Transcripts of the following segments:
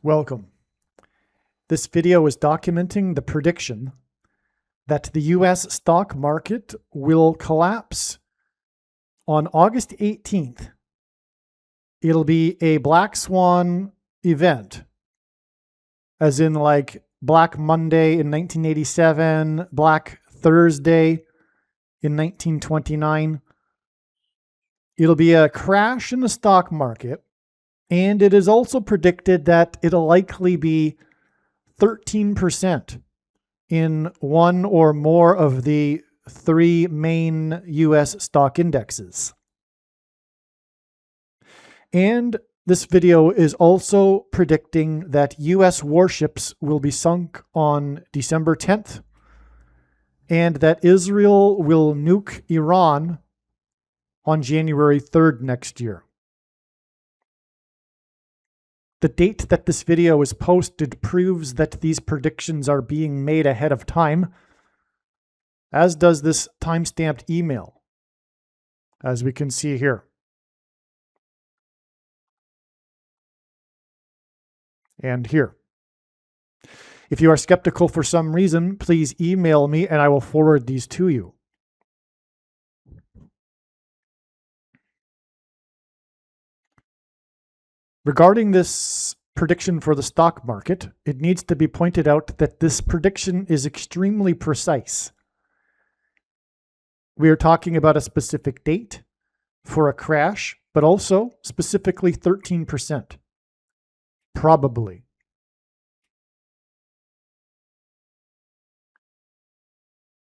Welcome. This video is documenting the prediction that the US stock market will collapse on August 18th. It'll be a Black Swan event, as in like Black Monday in 1987, Black Thursday in 1929. It'll be a crash in the stock market. And it is also predicted that it'll likely be 13% in one or more of the three main US stock indexes. And this video is also predicting that US warships will be sunk on December 10th and that Israel will nuke Iran on January 3rd next year. The date that this video is posted proves that these predictions are being made ahead of time, as does this timestamped email, as we can see here. And here. If you are skeptical for some reason, please email me and I will forward these to you. Regarding this prediction for the stock market, it needs to be pointed out that this prediction is extremely precise. We are talking about a specific date for a crash, but also specifically 13%. Probably.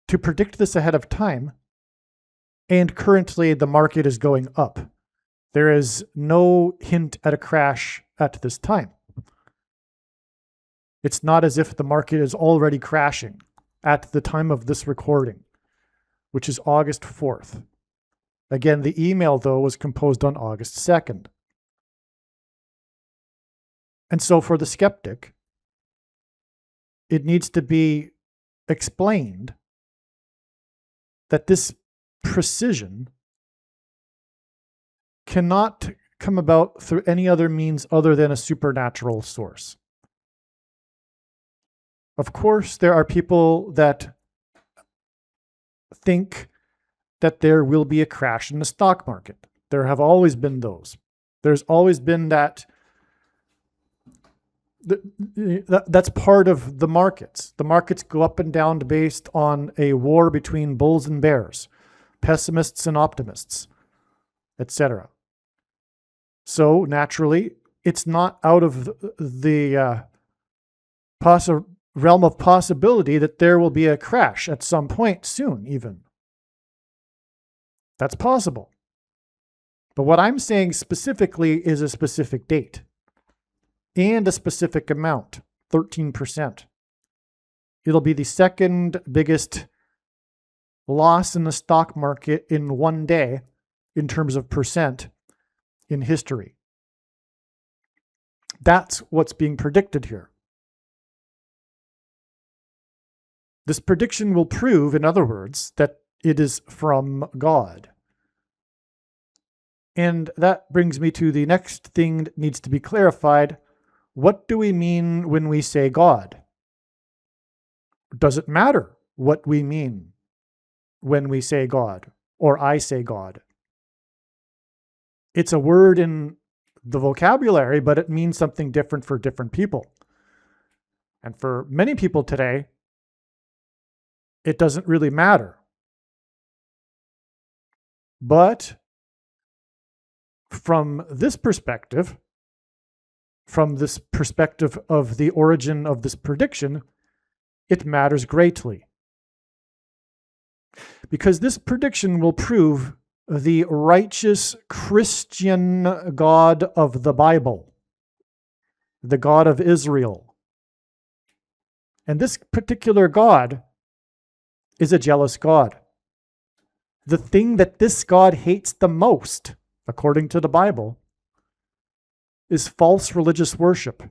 To predict this ahead of time, and currently the market is going up. There is no hint at a crash at this time. It's not as if the market is already crashing at the time of this recording, which is August 4th. Again, the email, though, was composed on August 2nd. And so for the skeptic, it needs to be explained that this precision cannot come about through any other means other than a supernatural source. Of course, there are people that think that there will be a crash in the stock market. There have always been those. There's always been that. That's part of the markets. The markets go up and down based on a war between bulls and bears, pessimists and optimists, etc. So naturally, it's not out of the realm of possibility that there will be a crash at some point soon, even. That's possible. But what I'm saying specifically is a specific date and a specific amount, 13%. It'll be the second biggest loss in the stock market in one day in terms of percent in history. That's what's being predicted here. This prediction will prove, in other words, that it is from God. And that brings me to the next thing that needs to be clarified. What do we mean when we say God? Does it matter what we mean when we say God, or I say God? It's a word in the vocabulary, but it means something different for different people. And for many people today, it doesn't really matter. But from this perspective of the origin of this prediction, it matters greatly. Because this prediction will prove the righteous Christian God of the Bible, the God of Israel. And this particular God is a jealous God. The thing that this God hates the most, according to the Bible, is false religious worship.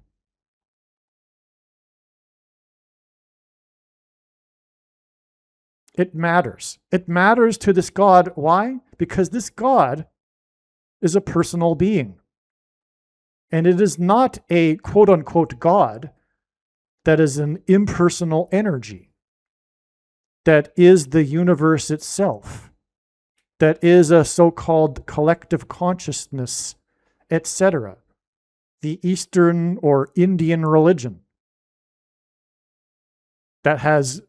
It matters. It matters to this God. Why? Because this God is a personal being. And it is not a quote unquote God that is an impersonal energy, that is the universe itself, that is a so-called collective consciousness, etc. The Eastern or Indian religion that has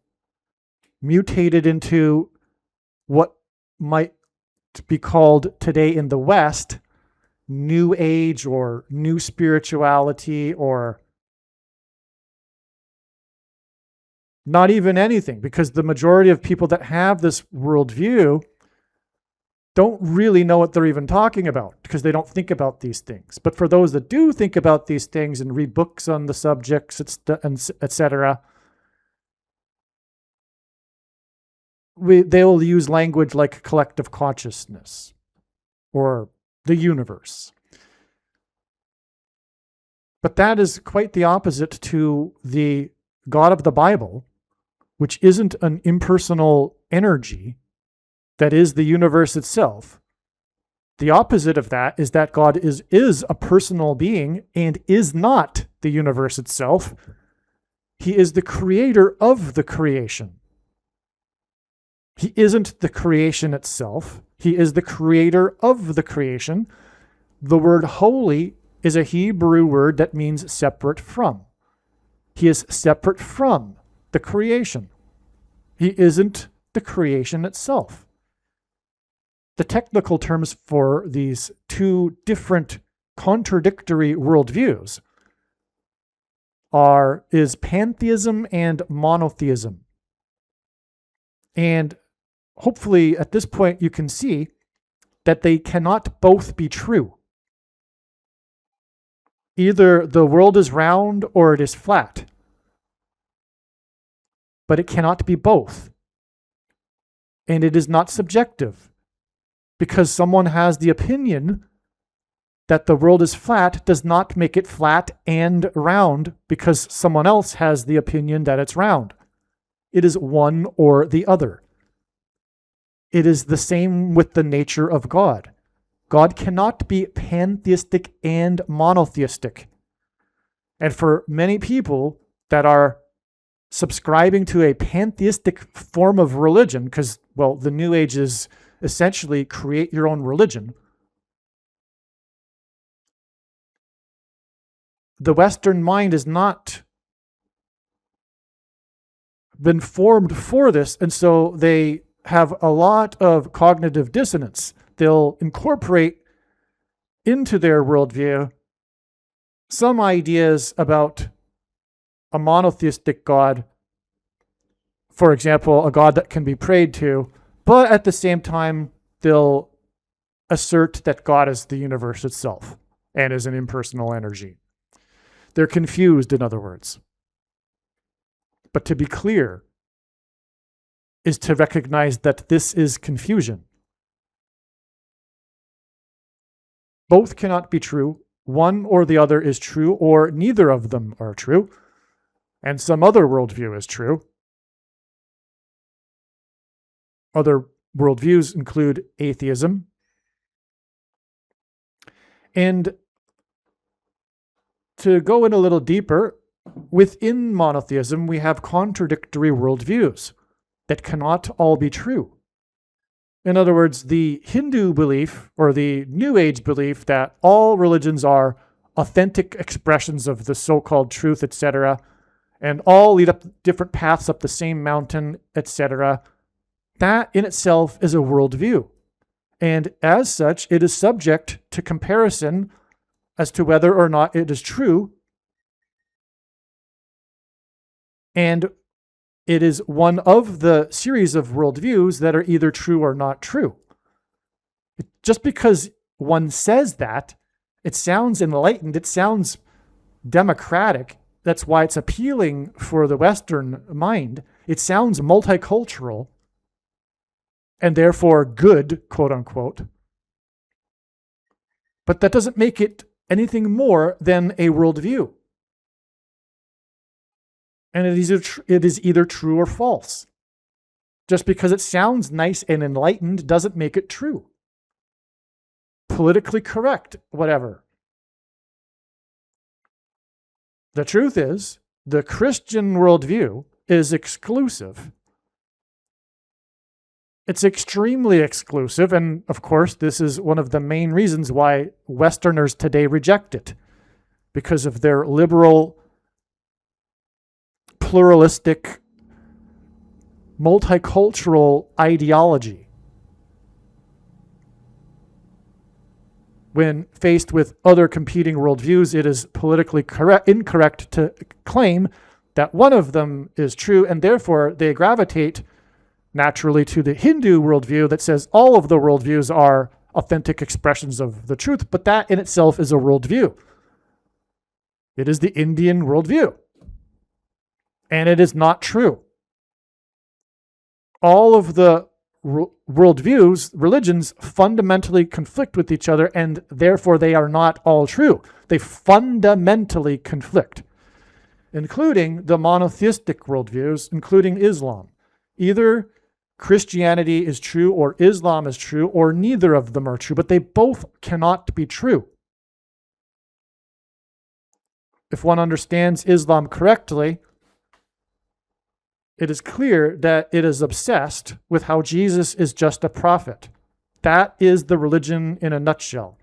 mutated into what might be called today in the West New Age or New Spirituality, or not even anything, because the majority of people that have this worldview don't really know what they're even talking about because they don't think about these things. But for those that do think about these things and read books on the subjects, etc., they will use language like collective consciousness or the universe. But that is quite the opposite to the God of the Bible, which isn't an impersonal energy that is the universe itself. The opposite of that is that God is a personal being and is not the universe itself. He is the creator of the creation. He isn't the creation itself. He is the creator of the creation. The word holy is a Hebrew word that means separate from. He is separate from the creation. He isn't the creation itself. The technical terms for these two different contradictory worldviews is pantheism and monotheism. And hopefully at this point you can see that they cannot both be true. Either the world is round or it is flat. But it cannot be both. And it is not subjective. Because someone has the opinion that the world is flat does not make it flat and round because someone else has the opinion that it's round. It is one or the other. It is the same with the nature of God. God cannot be pantheistic and monotheistic. And for many people that are subscribing to a pantheistic form of religion, because, well, the New Age is essentially create your own religion. The Western mind has not been formed for this, and so they have a lot of cognitive dissonance. They'll incorporate into their worldview some ideas about a monotheistic God, for example, a God that can be prayed to, but at the same time, they'll assert that God is the universe itself and is an impersonal energy. They're confused, in other words. But to be clear is to recognize that this is confusion. Both cannot be true. One or the other is true, or neither of them are true, and some other worldview is true. Other worldviews include atheism. And to go in a little deeper, within monotheism, we have contradictory worldviews that cannot all be true. In other words, the Hindu belief or the New Age belief that all religions are authentic expressions of the so-called truth, etc., and all lead up different paths up the same mountain, etc., that in itself is a worldview. And as such, it is subject to comparison as to whether or not it is true. And it is one of the series of worldviews that are either true or not true. Just because one says that, it sounds enlightened, it sounds democratic. That's why it's appealing for the Western mind. It sounds multicultural and therefore good, quote unquote. But that doesn't make it anything more than a worldview. And it is either true or false. Just because it sounds nice and enlightened doesn't make it true. Politically correct, whatever. The truth is, the Christian worldview is exclusive. It's extremely exclusive, and of course, this is one of the main reasons why Westerners today reject it, because of their liberal, pluralistic, multicultural ideology. When faced with other competing worldviews, it is politically incorrect to claim that one of them is true, and therefore they gravitate naturally to the Hindu worldview that says all of the worldviews are authentic expressions of the truth, but that in itself is a worldview. It is the Indian worldview, and it is not true. All of the worldviews, religions, fundamentally conflict with each other, and therefore they are not all true. They fundamentally conflict, including the monotheistic worldviews, including Islam. Either Christianity is true or Islam is true, or neither of them are true, but they both cannot be true. If one understands Islam correctly, it is clear that it is obsessed with how Jesus is just a prophet. That is the religion in a nutshell.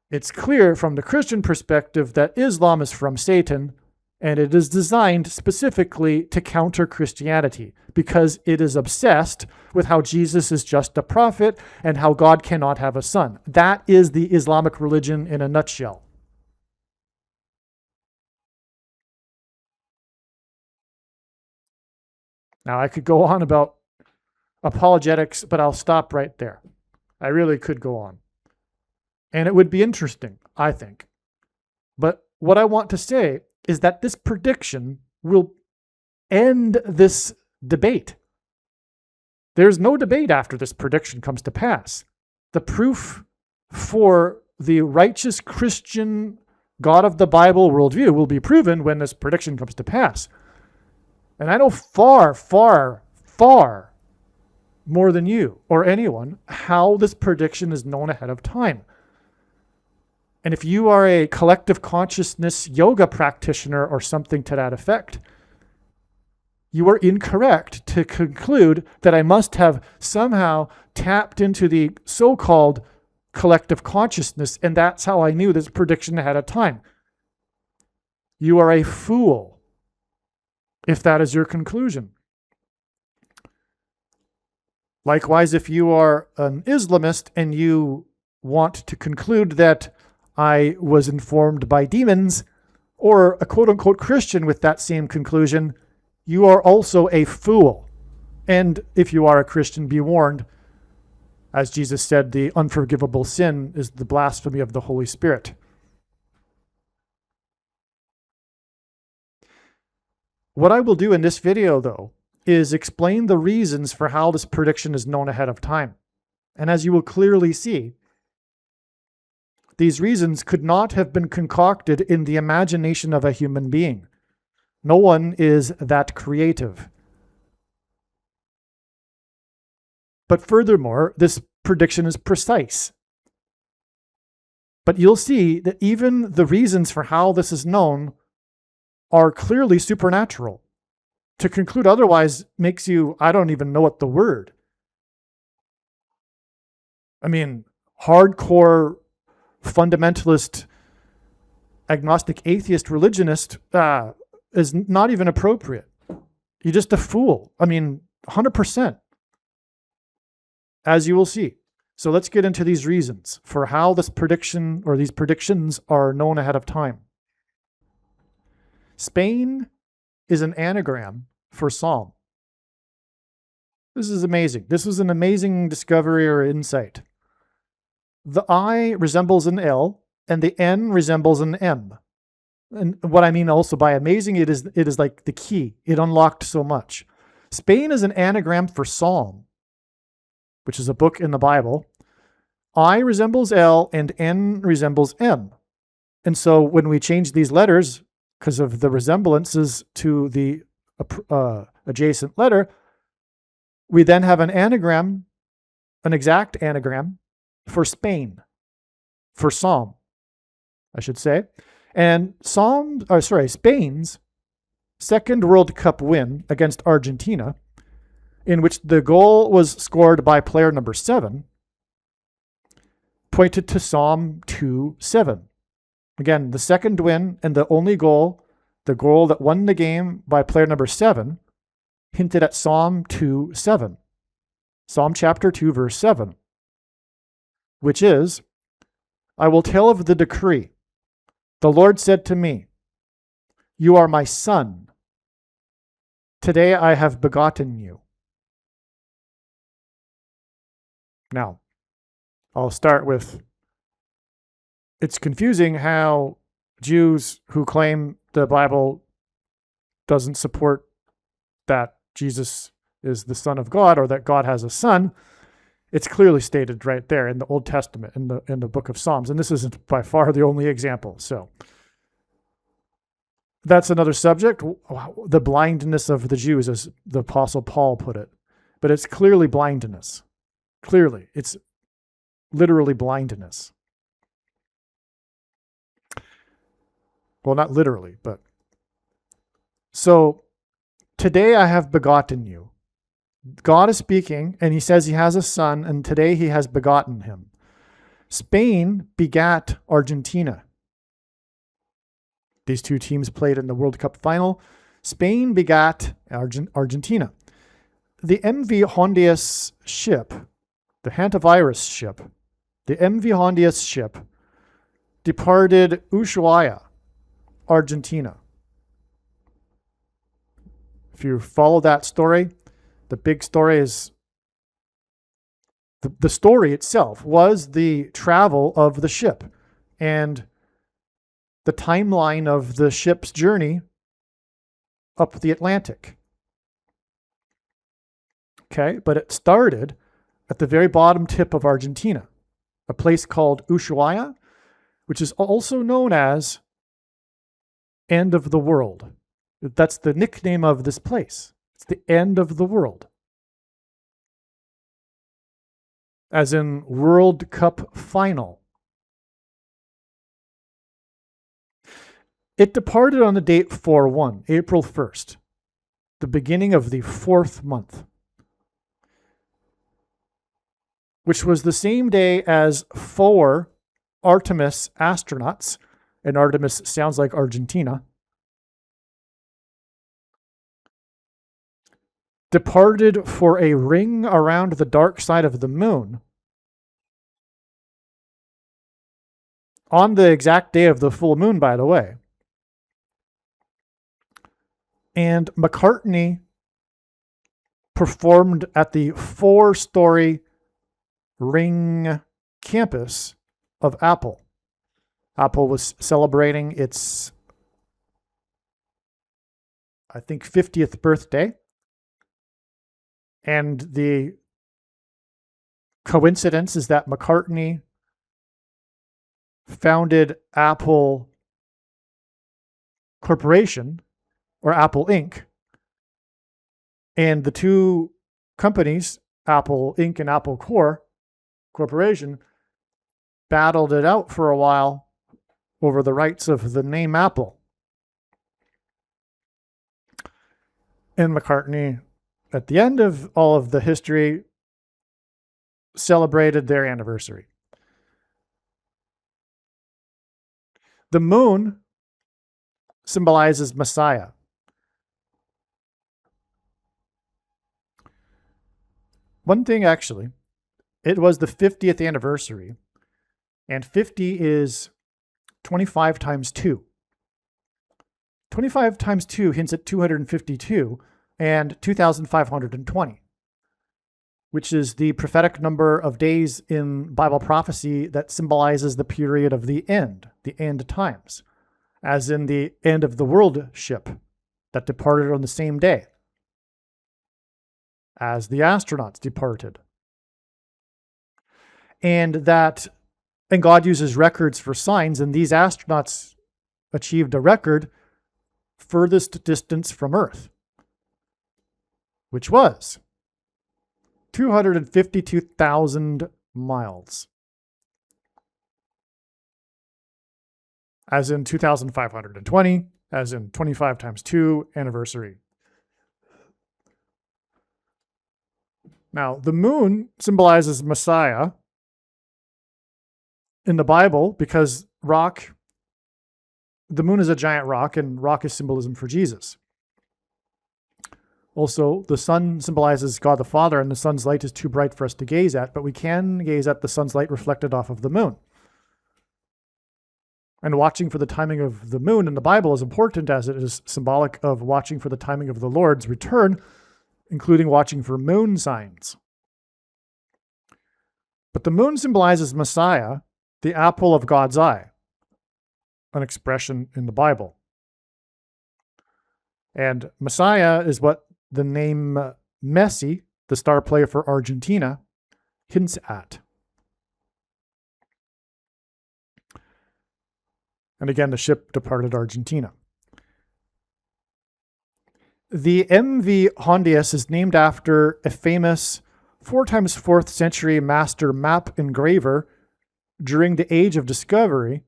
It's clear from the Christian perspective that Islam is from Satan, and it is designed specifically to counter Christianity because it is obsessed with how Jesus is just a prophet and how God cannot have a son. That is the Islamic religion in a nutshell. Now, I could go on about apologetics, but I'll stop right there. I really could go on. And it would be interesting, I think. But what I want to say is that this prediction will end this debate. There's no debate after this prediction comes to pass. The proof for the righteous Christian God of the Bible worldview will be proven when this prediction comes to pass. And I know far, far, far more than you or anyone how this prediction is known ahead of time. And if you are a collective consciousness yoga practitioner or something to that effect, you are incorrect to conclude that I must have somehow tapped into the so-called collective consciousness, and that's how I knew this prediction ahead of time. You are a fool if that is your conclusion. Likewise, if you are an Islamist and you want to conclude that I was informed by demons, or a quote-unquote Christian with that same conclusion, you are also a fool. And if you are a Christian, be warned. As Jesus said, the unforgivable sin is the blasphemy of the Holy Spirit. What I will do in this video, though, is explain the reasons for how this prediction is known ahead of time. And as you will clearly see, these reasons could not have been concocted in the imagination of a human being. No one is that creative. But furthermore, this prediction is precise. But you'll see that even the reasons for how this is known are clearly supernatural. To conclude otherwise makes you, I don't even know what the word. I mean, hardcore fundamentalist, agnostic, atheist, religionist is not even appropriate. You're just a fool. I mean, 100%. As you will see. So let's get into these reasons for how this prediction or these predictions are known ahead of time. Spain is an anagram for Psalm. This is amazing. This was an amazing discovery or insight. The I resembles an L and the N resembles an M. And what I mean also by amazing, it is like the key. It unlocked so much. Spain is an anagram for Psalm, which is a book in the Bible. I resembles L and N resembles M. And so when we change these letters, because of the resemblances to the adjacent letter, we then have an anagram, an exact anagram for Spain, for Psalm, I should say. And Spain's second World Cup win against Argentina, in which the goal was scored by player number 7, pointed to Psalm 2:7. Again, the second win and the only goal, the goal that won the game by player number 7, hinted at Psalm 2:7. Psalm chapter 2, verse 7, which is, I will tell of the decree. The Lord said to me, you are my son. Today I have begotten you. Now, I'll start with, it's confusing how Jews who claim the Bible doesn't support that Jesus is the Son of God or that God has a son. It's clearly stated right there in the Old Testament, in the book of Psalms. And this isn't by far the only example. So that's another subject, the blindness of the Jews, as the Apostle Paul put it. But it's clearly blindness. Clearly, it's literally blindness. Well, not literally, but. So, today I have begotten you. God is speaking, and he says he has a son, and today he has begotten him. Spain begat Argentina. These two teams played in the World Cup final. Spain begat Argentina. The MV Hondius ship, the Hantavirus ship, the MV Hondius ship departed Ushuaia, Argentina. If you follow that story, the big story is, the story itself was the travel of the ship and the timeline of the ship's journey up the Atlantic. Okay, but it started at the very bottom tip of Argentina, a place called Ushuaia, which is also known as End of the World. That's the nickname of this place. It's the end of the world. As in World Cup final. It departed on the date 4/1, April 1st, the beginning of the 4th month, which was the same day as 4 Artemis astronauts, and Artemis sounds like Argentina, departed for a ring around the dark side of the moon on the exact day of the full moon, by the way. And McCartney performed at the 4-story ring campus of Apple. Apple was celebrating its, I think, 50th birthday. And the coincidence is that McCartney founded Apple Corporation, or Apple Inc. And the two companies, Apple Inc. and Apple Corporation, battled it out for a while over the rights of the name Apple. And McCartney, at the end of all of the history, celebrated their anniversary. The moon symbolizes Messiah. One thing, actually, it was the 50th anniversary, and 50 is 25 times 2. 25 times 2 hints at 252 and 2,520, which is the prophetic number of days in Bible prophecy that symbolizes the period of the end times, as in the end of the world ship that departed on the same day as the astronauts departed. And God uses records for signs, and these astronauts achieved a record furthest distance from Earth, which was 252,000 miles. as in 2520, as in 25 times 2 anniversary. Now, the moon symbolizes Messiah in the Bible because the moon is a giant rock, and rock is symbolism for Jesus. Also, the sun symbolizes God the Father, and the sun's light is too bright for us to gaze at, but we can gaze at the sun's light reflected off of the moon. And watching for the timing of the moon in the Bible is important, as it is symbolic of watching for the timing of the Lord's return, including watching for moon signs. But the moon symbolizes Messiah, the apple of God's eye, an expression in the Bible. And Messiah is what the name Messi, the star player for Argentina, hints at. And again, the ship departed Argentina. The MV Hondius is named after a famous 4x 4th century master map engraver during the Age of Discovery,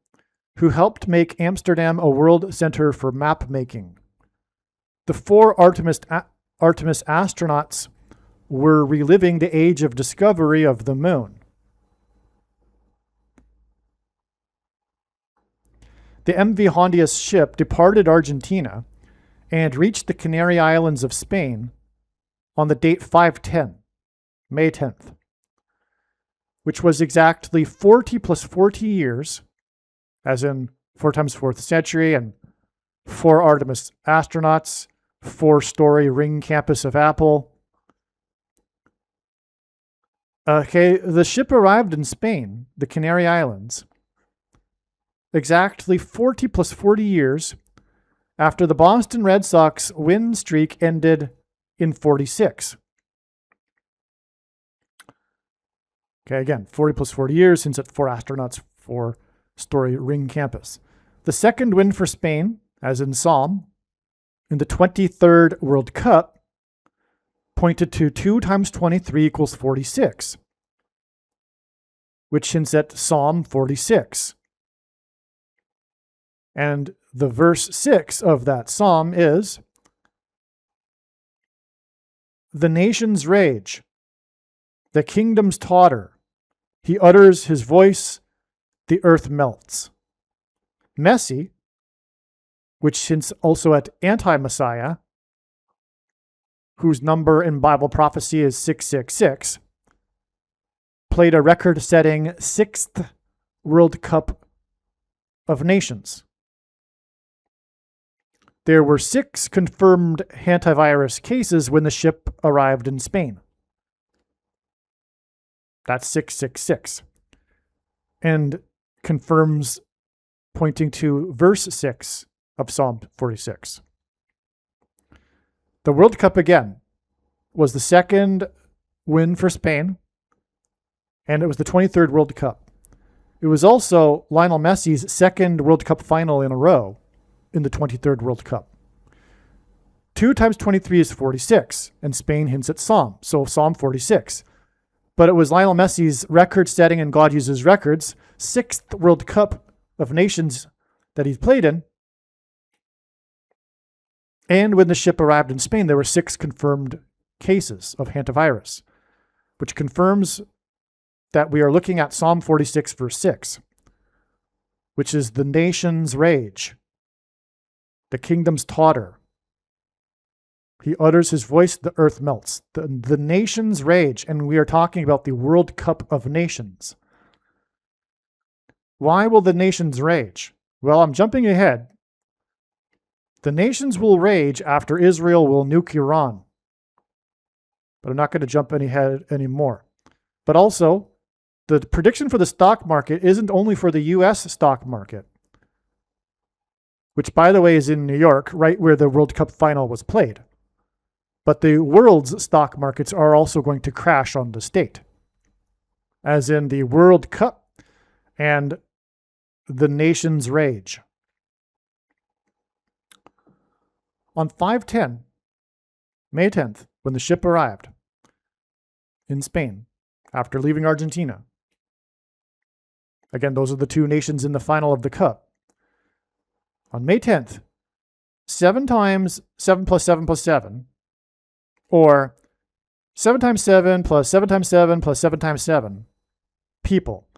who helped make Amsterdam a world center for map making. The 4 Artemis astronauts were reliving the Age of Discovery of the moon. The MV Hondius ship departed Argentina and reached the Canary Islands of Spain on the date 5/10, May 10th, which was exactly 40 plus 40 years, as in 4x 4th century and 4 Artemis astronauts, 4-story ring campus of Apple. Okay, the ship arrived in Spain, the Canary Islands, exactly 40 plus 40 years after the Boston Red Sox win streak ended in 46. Okay, again, 40 plus 40 years since at 4 astronauts, 4-story ring campus. The second win for Spain, as in Psalm, in the 23rd World Cup, pointed to 2 times 23 equals 46, which hints at Psalm 46. And the verse 6 of that psalm is, "The nations rage, the kingdoms totter. He utters his voice, the earth melts." Messi, which hints also at anti-Messiah, whose number in Bible prophecy is 666, played a record-setting 6th World Cup of Nations. There were 6 confirmed hantavirus cases when the ship arrived in Spain. That's 666. And confirms pointing to verse 6 of Psalm 46. The World Cup, again, was the second win for Spain, and it was the 23rd World Cup. It was also Lionel Messi's second World Cup final in a row in the 23rd World Cup. 2 times 23 is 46, and Spain hints at Psalm, so Psalm 46. But it was Lionel Messi's record-setting, and God uses records, 6th World Cup of Nations that he's played in. And when the ship arrived in Spain, there were 6 confirmed cases of hantavirus, which confirms that we are looking at Psalm 46, verse 6, which is the nations rage. The kingdoms totter. He utters his voice, the earth melts. The nations rage, and we are talking about the World Cup of Nations. Why will the nations rage? Well, I'm jumping ahead. The nations will rage after Israel will nuke Iran. But I'm not going to jump ahead anymore. But also, the prediction for the stock market isn't only for the U.S. stock market, which, by the way, is in New York, right where the World Cup final was played. But the world's stock markets are also going to crash on the state, as in the World Cup and the nations rage. On 5/10, May 10th, when the ship arrived in Spain after leaving Argentina, again, those are the 2 nations in the final of the Cup, on May 10th, 7 times 7 plus 7 plus 7, or 7 times 7 plus 7 times 7 plus 7 times 7 people.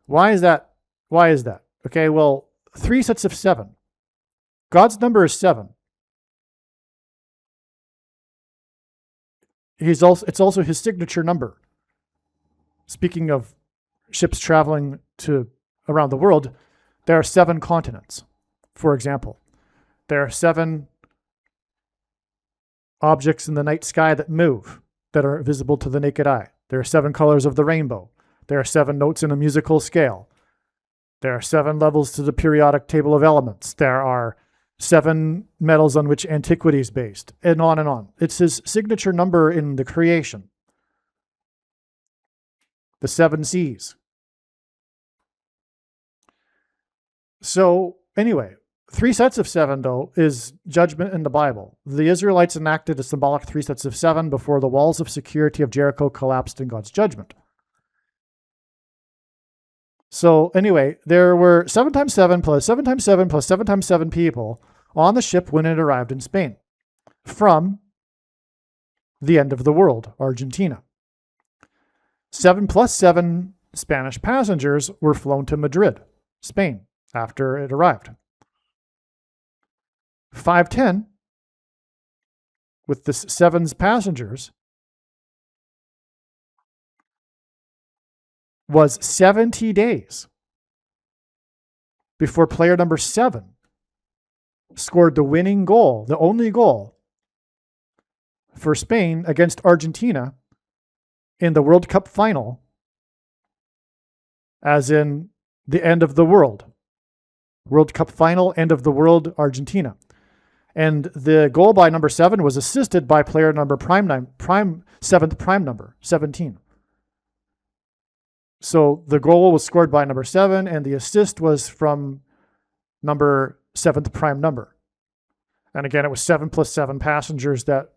Why is that? Why is that? Okay, well, 3 sets of 7. God's number is 7. It's also his signature number. Speaking of ships traveling around the world, there are 7 continents, for example. There are 7 objects in the night sky that move, that are visible to the naked eye. There are 7 colors of the rainbow. There are 7 notes in a musical scale. There are 7 levels to the periodic table of elements. There are 7 metals on which antiquity is based, and on and on. It's his signature number in the creation. The 7 seas. So anyway, 3 sets of 7, though, is judgment in the Bible. The Israelites enacted a symbolic 3 sets of 7 before the walls of security of Jericho collapsed in God's judgment. So anyway, there were 7 times 7 plus 7 times 7 plus 7 times 7 people on the ship when it arrived in Spain from the end of the world, Argentina. 7 plus 7 Spanish passengers were flown to Madrid, Spain, after it arrived. 510, with the 7 passengers, was 70 days before player number 7 scored the winning goal, the only goal for Spain against Argentina in the World Cup final, as in the end of the world. World Cup final, end of the world, Argentina. And the goal by number 7 was assisted by player number seventh prime number, 17. So the goal was scored by number 7, and the assist was from number 7th prime number. And again, it was 7 plus 7 passengers that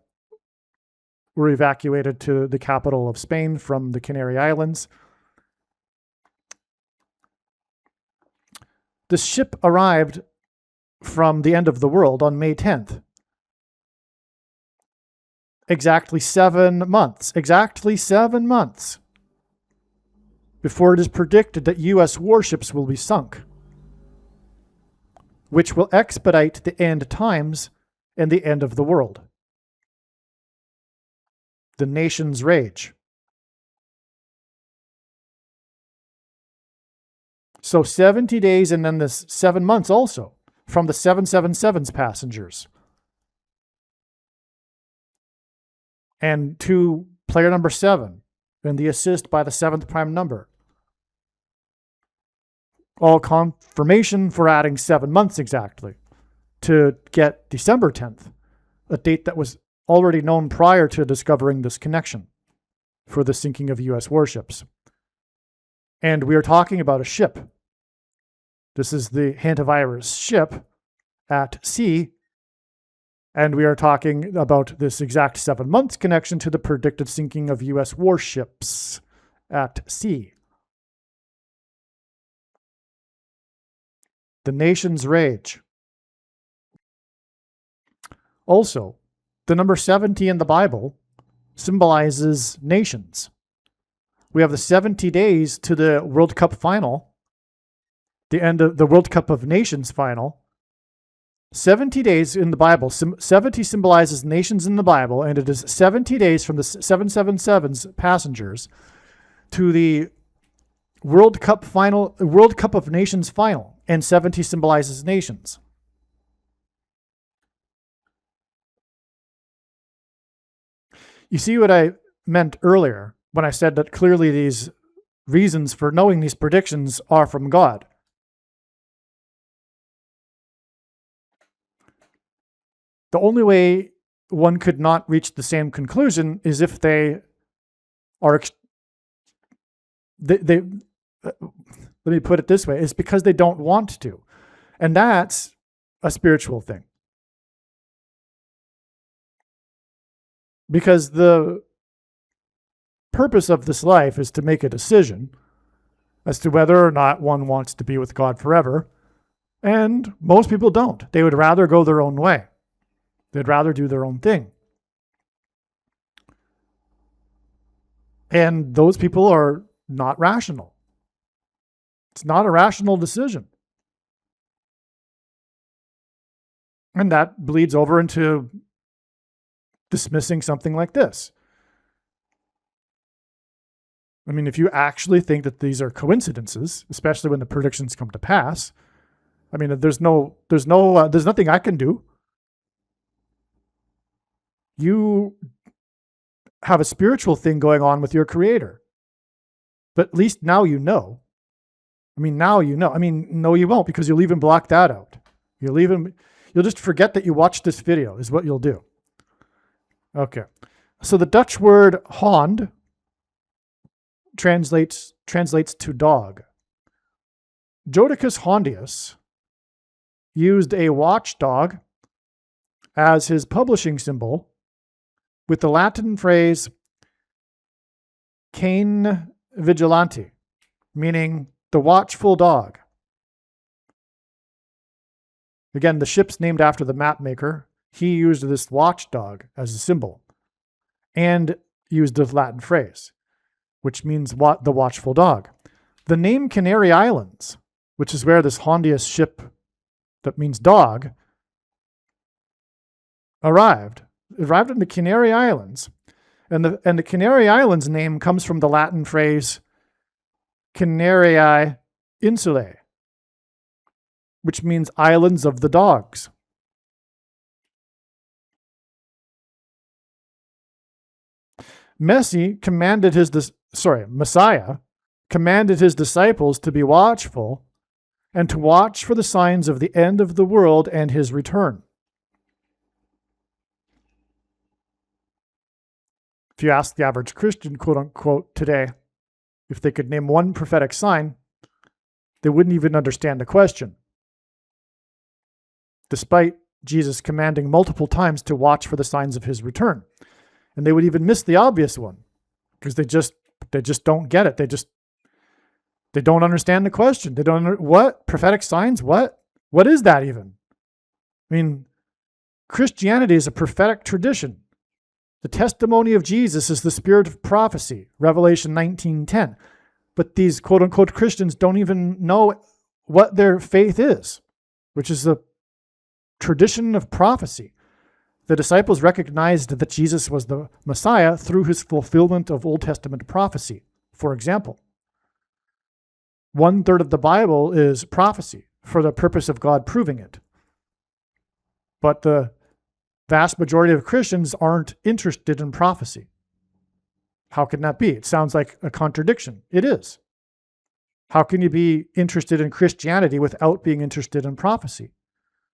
were evacuated to the capital of Spain from the Canary Islands. The ship arrived from the end of the world on May 10th. Exactly 7 months before it is predicted that U.S. warships will be sunk, which will expedite the end times and the end of the world. The nation's rage. So 70 days and then this 7 months also from the 777's passengers. And to player number 7 and the assist by the 7th prime number. All confirmation for adding 7 months exactly to get December 10th, a date that was already known prior to discovering this connection for the sinking of U.S. warships. And we are talking about a ship. This is the Hantavirus ship at sea. And we are talking about this exact 7 months connection to the predicted sinking of U.S. warships at sea. The nation's rage. Also, the number 70 in the Bible symbolizes nations. We have the 70 days to the World Cup final, the end of the World Cup of Nations final. 70 days in the Bible. 70 symbolizes nations in the Bible, and it is 70 days from the 777's passengers to the World Cup final, World Cup of Nations final, and 70 symbolizes nations. You see what I meant earlier when I said that clearly these reasons for knowing these predictions are from God. The only way one could not reach the same conclusion is if they are, let me put it this way, is because they don't want to. And that's a spiritual thing. Because the purpose of this life is to make a decision as to whether or not one wants to be with God forever And most people don't. They would rather go their own way. They'd rather do their own thing. And those people are not rational. It's not a rational decision. And that bleeds over into dismissing something like this. I mean, if you actually think that these are coincidences, especially when the predictions come to pass, I mean, there's nothing I can do. You have a spiritual thing going on with your Creator. But at least now you know. I mean, now you know. I mean, no, you won't, because you'll even block that out. You'll just forget that you watched this video is what you'll do. Okay. So the Dutch word hond translates to dog. Jodocus Hondius used a watchdog as his publishing symbol with the Latin phrase cane vigilante, meaning the watchful dog. Again, the ship's named after the map maker. He used this watchdog as a symbol and used the Latin phrase, which means the watchful dog. The name Canary Islands, which is where this Hondius ship that means dog arrived in the Canary Islands. And the Canary Islands name comes from the Latin phrase Canariae Insulae, which means islands of the dogs. Messiah commanded his disciples to be watchful and to watch for the signs of the end of the world and his return. If you ask the average Christian, quote unquote, today, if they could name one prophetic sign, they wouldn't even understand the question. Despite Jesus commanding multiple times to watch for the signs of his return. And they would even miss the obvious one because they just don't get it. They don't understand the question. They don't what? Prophetic signs? What? What is that even? I mean, Christianity is a prophetic tradition. The testimony of Jesus is the spirit of prophecy, Revelation 19:10. But these quote-unquote Christians don't even know what their faith is, which is the tradition of prophecy. The disciples recognized that Jesus was the Messiah through his fulfillment of Old Testament prophecy. For example, 1/3 of the Bible is prophecy for the purpose of God proving it. But the vast majority of Christians aren't interested in prophecy. How can that be? It sounds like a contradiction. It is. How can you be interested in Christianity without being interested in prophecy?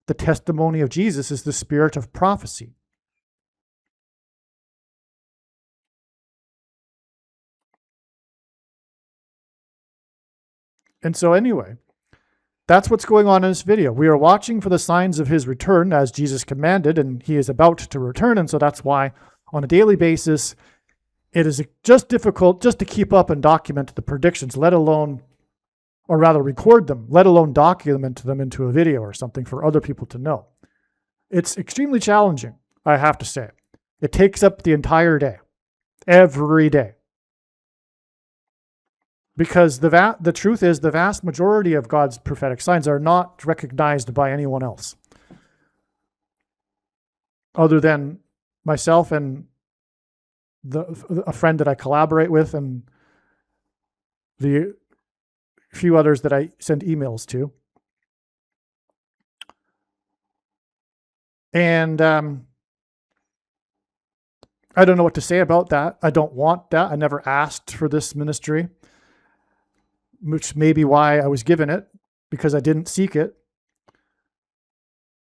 The testimony of Jesus is the spirit of prophecy. And so anyway, that's what's going on in this video. We are watching for the signs of his return as Jesus commanded, and he is about to return. And so that's why on a daily basis, it is just difficult just to keep up and document the predictions, let alone, or rather record them, let alone document them into a video or something for other people to know. It's extremely challenging, I have to say. It takes up the entire day, every day. Because the truth is, the vast majority of God's prophetic signs are not recognized by anyone else, other than myself and a friend that I collaborate with and the few others that I send emails to. And I don't know what to say about that. I don't want that. I never asked for this ministry, which may be why I was given it, because I didn't seek it.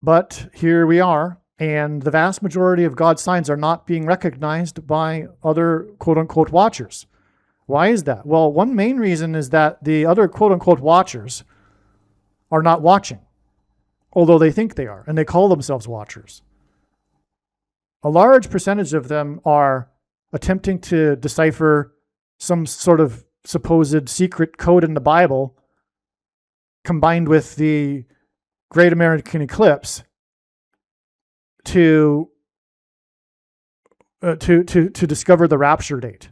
But here we are, and the vast majority of God's signs are not being recognized by other quote-unquote watchers. Why is that? Well, one main reason is that the other quote-unquote watchers are not watching, although they think they are, and they call themselves watchers. A large percentage of them are attempting to decipher some sort of supposed secret code in the Bible, combined with the Great American Eclipse to discover the rapture date.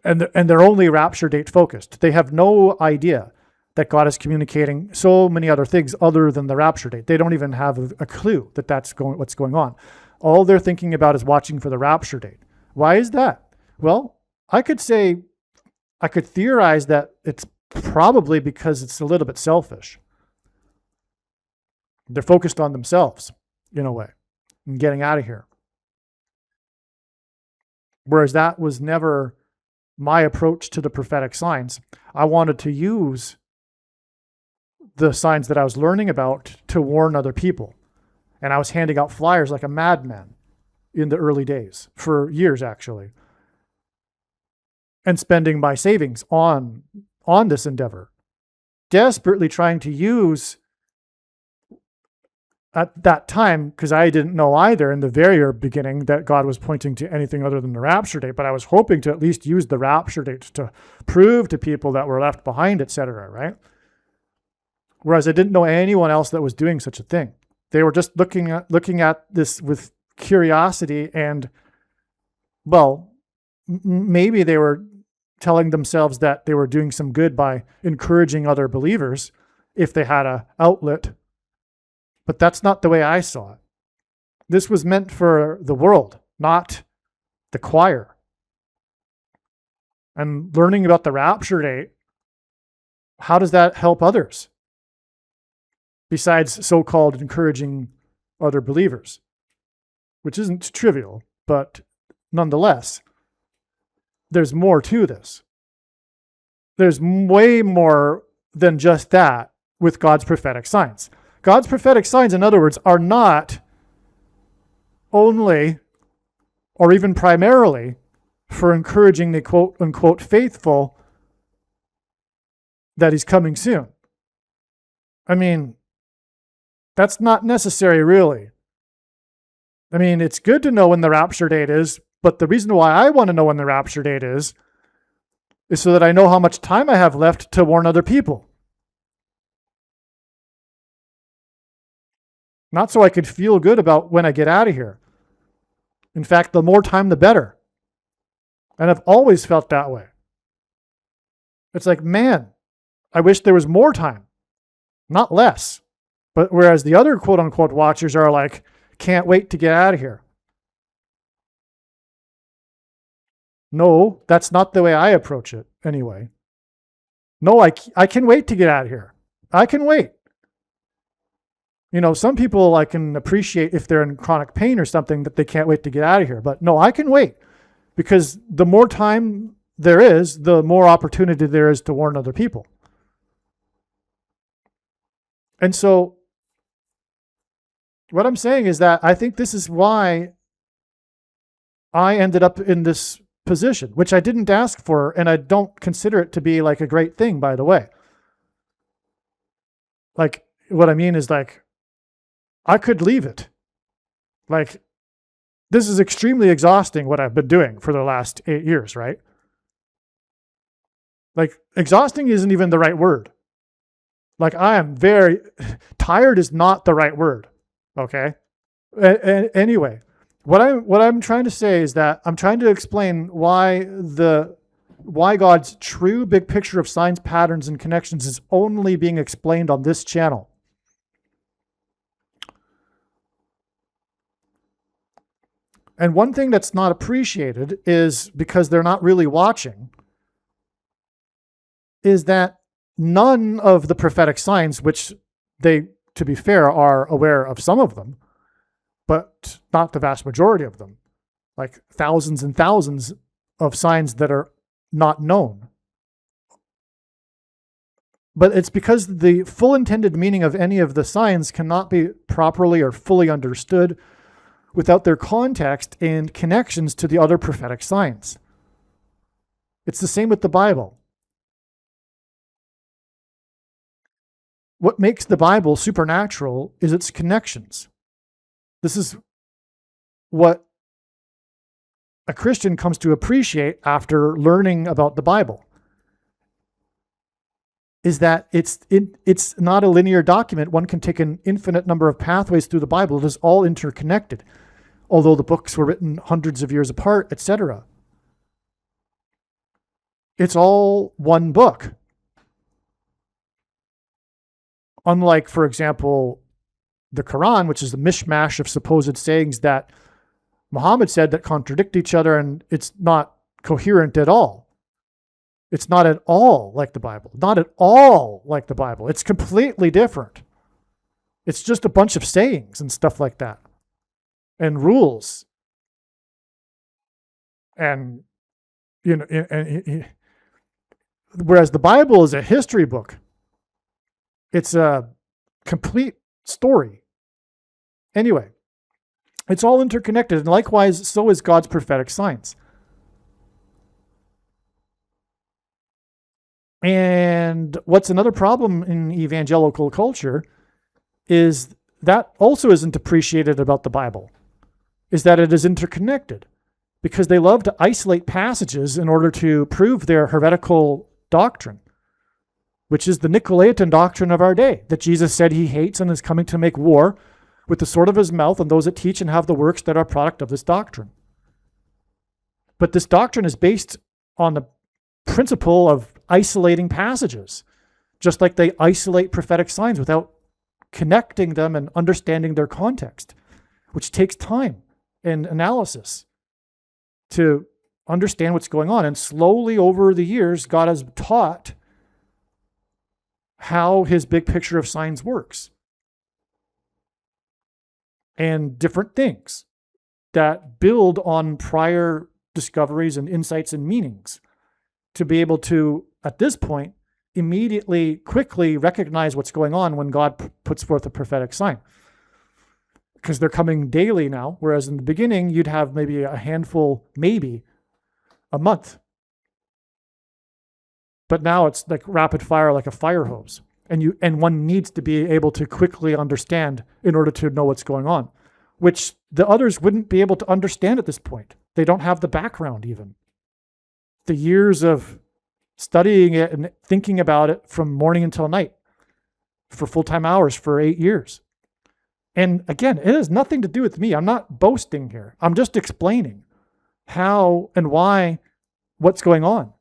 And they're only rapture date focused. They have no idea that God is communicating so many other things other than the rapture date. They don't even have a clue that what's going on. All they're thinking about is watching for the rapture date. Why is that? Well, I could theorize that it's probably because it's a little bit selfish. They're focused on themselves in a way and getting out of here. Whereas that was never my approach to the prophetic signs. I wanted to use the signs that I was learning about to warn other people. And I was handing out flyers like a madman in the early days, for years actually, and spending my savings on this endeavor, desperately trying to use at that time, because I didn't know either in the very beginning that God was pointing to anything other than the rapture date, but I was hoping to at least use the rapture date to prove to people that were left behind, etc., right? Whereas I didn't know anyone else that was doing such a thing. They were just looking at this with curiosity and, well, maybe they were telling themselves that they were doing some good by encouraging other believers if they had an outlet. But that's not the way I saw it. This was meant for the world, not the choir. And learning about the rapture date, how does that help others? Besides so-called encouraging other believers, which isn't trivial, but nonetheless, there's more to this. There's way more than just that with God's prophetic signs. God's prophetic signs, in other words, are not only or even primarily for encouraging the quote-unquote faithful that he's coming soon. I mean, that's not necessary, really. I mean, it's good to know when the rapture date is, but the reason why I want to know when the rapture date is so that I know how much time I have left to warn other people. Not so I could feel good about when I get out of here. In fact, the more time, the better. And I've always felt that way. It's like, man, I wish there was more time, not less. But whereas the other quote unquote watchers are like, can't wait to get out of here. No, that's not the way I approach it anyway. No, I can wait to get out of here. I can wait. You know, some people I can appreciate if they're in chronic pain or something that they can't wait to get out of here. But no, I can wait because the more time there is, the more opportunity there is to warn other people. And so what I'm saying is that I think this is why I ended up in this position, which I didn't ask for, and I don't consider it to be like a great thing, by the way. Like, what I mean is, like, I could leave it. Like, this is extremely exhausting what I've been doing for the last 8 years, right? Like, exhausting isn't even the right word. Like, I am very tired is not the right word. Okay. Anyway, what I'm trying to say is that I'm trying to explain why God's true big picture of signs, patterns, and connections is only being explained on this channel. And one thing that's not appreciated is, because they're not really watching, is that none of the prophetic signs, which they, to be fair, are aware of some of them, but not the vast majority of them, like thousands and thousands of signs that are not known. But it's because the full intended meaning of any of the signs cannot be properly or fully understood without their context and connections to the other prophetic signs. It's the same with the Bible. What makes the Bible supernatural is its connections. This is what a Christian comes to appreciate after learning about the Bible. is that it's not a linear document. One can take an infinite number of pathways through the Bible. It is all interconnected, although the books were written hundreds of years apart, etc. It's all one book. Unlike, for example, the Quran, which is the mishmash of supposed sayings that Muhammad said that contradict each other, and it's not coherent at all. It's not at all like the Bible. Not at all like the Bible. It's completely different. It's just a bunch of sayings and stuff like that, and rules. And, you know, whereas the Bible is a history book. It's a complete story. Anyway, it's all interconnected, and likewise, so is God's prophetic signs. And what's another problem in evangelical culture is that also isn't appreciated about the Bible, is that it is interconnected, because they love to isolate passages in order to prove their heretical doctrine, which is the Nicolaitan doctrine of our day, that Jesus said he hates and is coming to make war with the sword of his mouth on those that teach and have the works that are product of this doctrine. But this doctrine is based on the principle of isolating passages, just like they isolate prophetic signs without connecting them and understanding their context, which takes time and analysis to understand what's going on. And slowly over the years, God has taught how his big picture of signs works, and different things that build on prior discoveries and insights and meanings to be able to, at this point, immediately, quickly recognize what's going on when God puts forth a prophetic sign. Because they're coming daily now, whereas in the beginning, you'd have maybe a handful, maybe a month. But now it's like rapid fire, like a fire hose. And one needs to be able to quickly understand in order to know what's going on, which the others wouldn't be able to understand at this point. They don't have the background even. The years of studying it and thinking about it from morning until night for full-time hours for 8 years. And again, it has nothing to do with me. I'm not boasting here. I'm just explaining how and why, what's going on.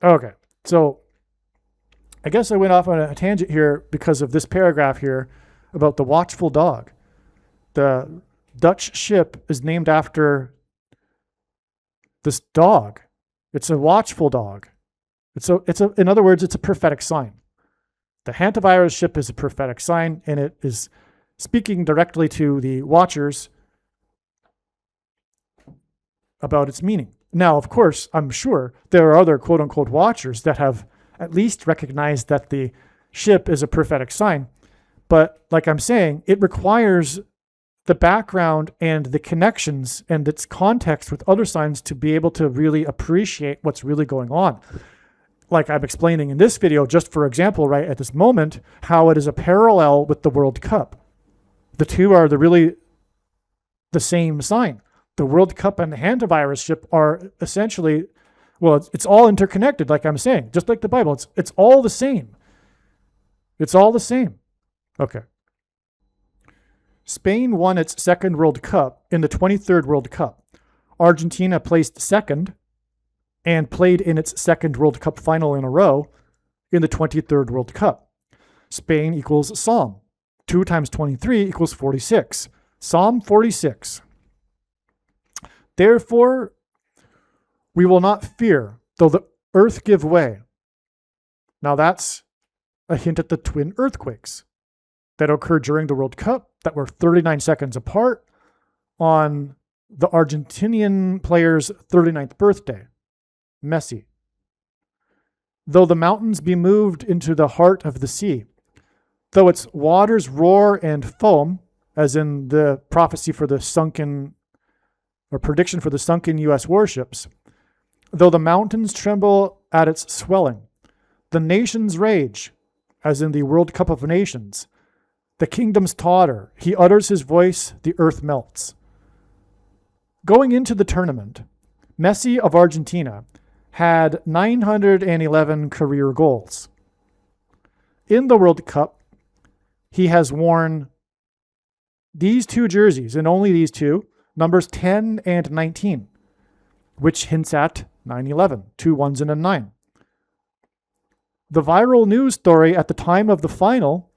Okay, so I guess I went off on a tangent here because of this paragraph here about the watchful dog. The Dutch ship is named after this dog. It's a watchful dog. In other words, it's a prophetic sign. The Hantavirus ship is a prophetic sign, and it is speaking directly to the watchers about its meaning. Now, of course, I'm sure there are other quote-unquote watchers that have at least recognized that the ship is a prophetic sign. But like I'm saying, it requires the background and the connections and its context with other signs to be able to really appreciate what's really going on. Like I'm explaining in this video, just for example, right at this moment, how it is a parallel with the World Cup. The two are really the same sign. The World Cup and the Hantavirus ship are essentially, well, it's all interconnected, like I'm saying, just like the Bible. It's all the same. It's all the same. Okay. Spain won its second World Cup in the 23rd World Cup. Argentina placed second and played in its second World Cup final in a row in the 23rd World Cup. Spain equals Psalm. 2 times 23 equals 46. Psalm 46. Therefore, we will not fear, though the earth give way. Now that's a hint at the twin earthquakes that occurred during the World Cup that were 39 seconds apart on the Argentinian player's 39th birthday. Messi. Though the mountains be moved into the heart of the sea, though its waters roar and foam, as in the prophecy for the sunken, or prediction for the sunken U.S. warships, though the mountains tremble at its swelling, the nations rage, as in the World Cup of Nations, the kingdoms totter, he utters his voice, the earth melts. Going into the tournament, Messi of Argentina had 911 career goals. In the World Cup, he has worn these two jerseys, and only these two, numbers 10 and 19, which hints at 9/11, 2 ones and a 9. The viral news story at the time of the final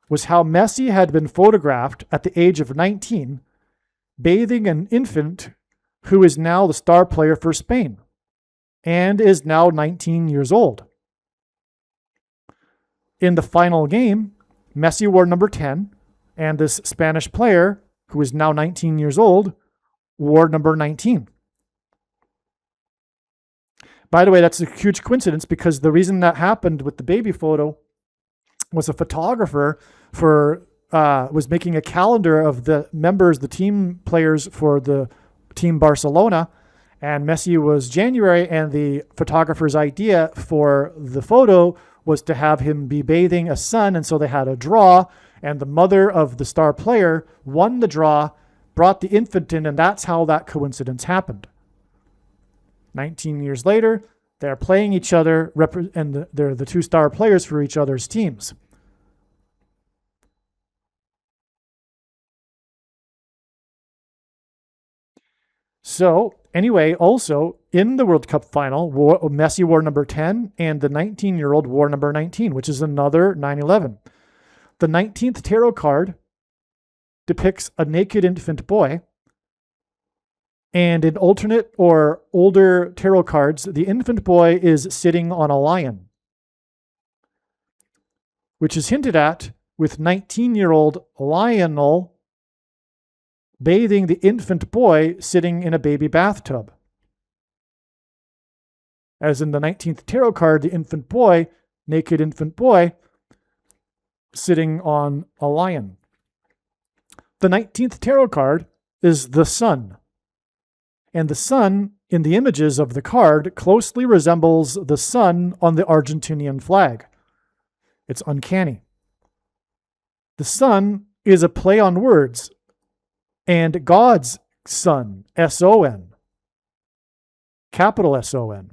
was how Messi had been photographed at the age of 19 bathing an infant who is now the star player for Spain and is now 19 years old. In the final game, Messi wore number 10, and this Spanish player, who is now 19 years old, wore number 19. By the way, that's a huge coincidence because the reason that happened with the baby photo was a photographer was making a calendar of the members, the team players for the team Barcelona, and Messi was January, and the photographer's idea for the photo was to have him be bathing a son, and so they had a draw, and the mother of the star player won the draw, brought the infant in, and that's how that coincidence happened. 19 years later, they're playing each other, and they're the two star players for each other's teams. So, anyway, also in the World Cup final, Messi wore number 10, and the 19-year-old wore number 19, which is another 9/11. The 19th tarot card depicts a naked infant boy. And in alternate or older tarot cards, the infant boy is sitting on a lion, which is hinted at with 19-year-old Lionel bathing the infant boy sitting in a baby bathtub. As in the 19th tarot card, the infant boy, naked infant boy, sitting on a lion. The 19th tarot card is the sun. And the sun in the images of the card closely resembles the sun on the Argentinian flag. It's uncanny. The sun is a play on words, and God's son, S-O-N, capital S-O-N.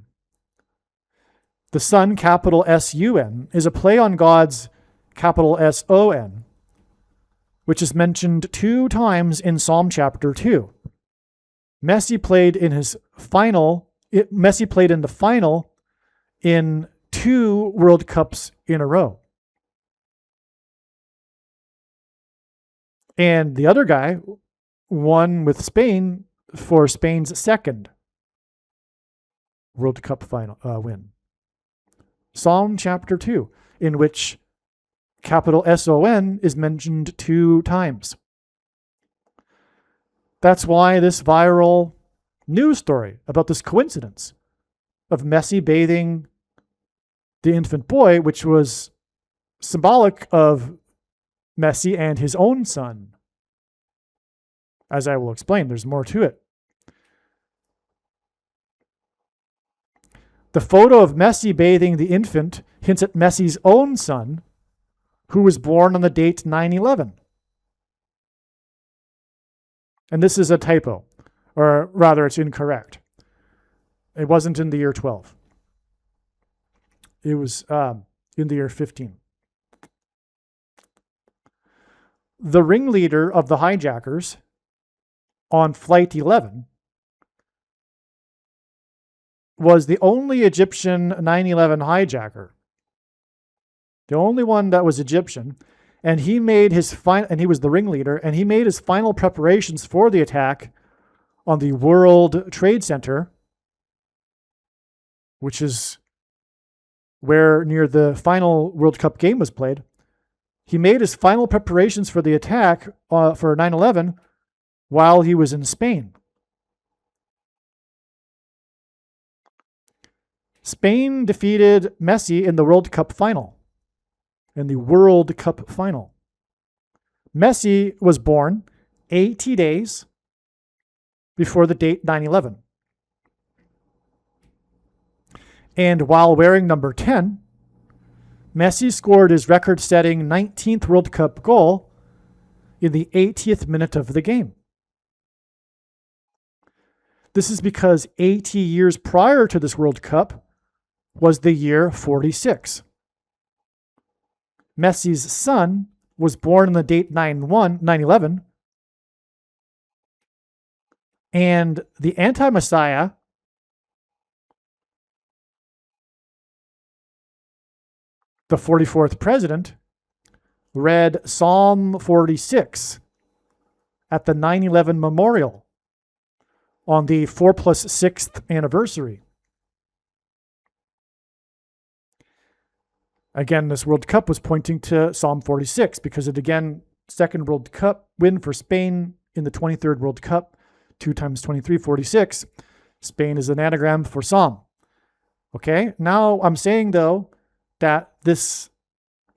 The sun, capital S-U-N, is a play on God's capital S-O-N, which is mentioned 2 times in Psalm chapter 2. Messi played in the final in 2 World Cups in a row. And the other guy won with Spain for Spain's 2nd World Cup final win. Psalm chapter 2, in which capital S-O-N is mentioned 2 times. That's why this viral news story about this coincidence of Messi bathing the infant boy, which was symbolic of Messi and his own son. As I will explain, there's more to it. The photo of Messi bathing the infant hints at Messi's own son, who was born on the date 9/11. And this is a typo, or rather, it's incorrect. It wasn't in the year 12. It was in the year 15. The ringleader of the hijackers on Flight 11 was the only Egyptian 9/11 hijacker. The only one that was Egyptian. And he made and he was the ringleader, and he made his final preparations for the attack on the World Trade Center, which is where near the final World Cup game was played. He made his final preparations for the attack for 9/11 while he was in Spain. Spain defeated Messi in the World Cup final. Messi was born 80 days before the date 9/11. And while wearing number 10, Messi scored his record-setting 19th World Cup goal in the 80th minute of the game. This is because 80 years prior to this World Cup was the year 46. Messi's son was born on the date 9/11, and the anti-Messiah, the 44th president, read Psalm 46 at the 9/11 memorial on the 4+6th anniversary. Again, this World Cup was pointing to Psalm 46 because it, again, second World Cup win for Spain in the 23rd World Cup, 2 times 23, 46. Spain is an anagram for Psalm. Okay, now I'm saying, though, that this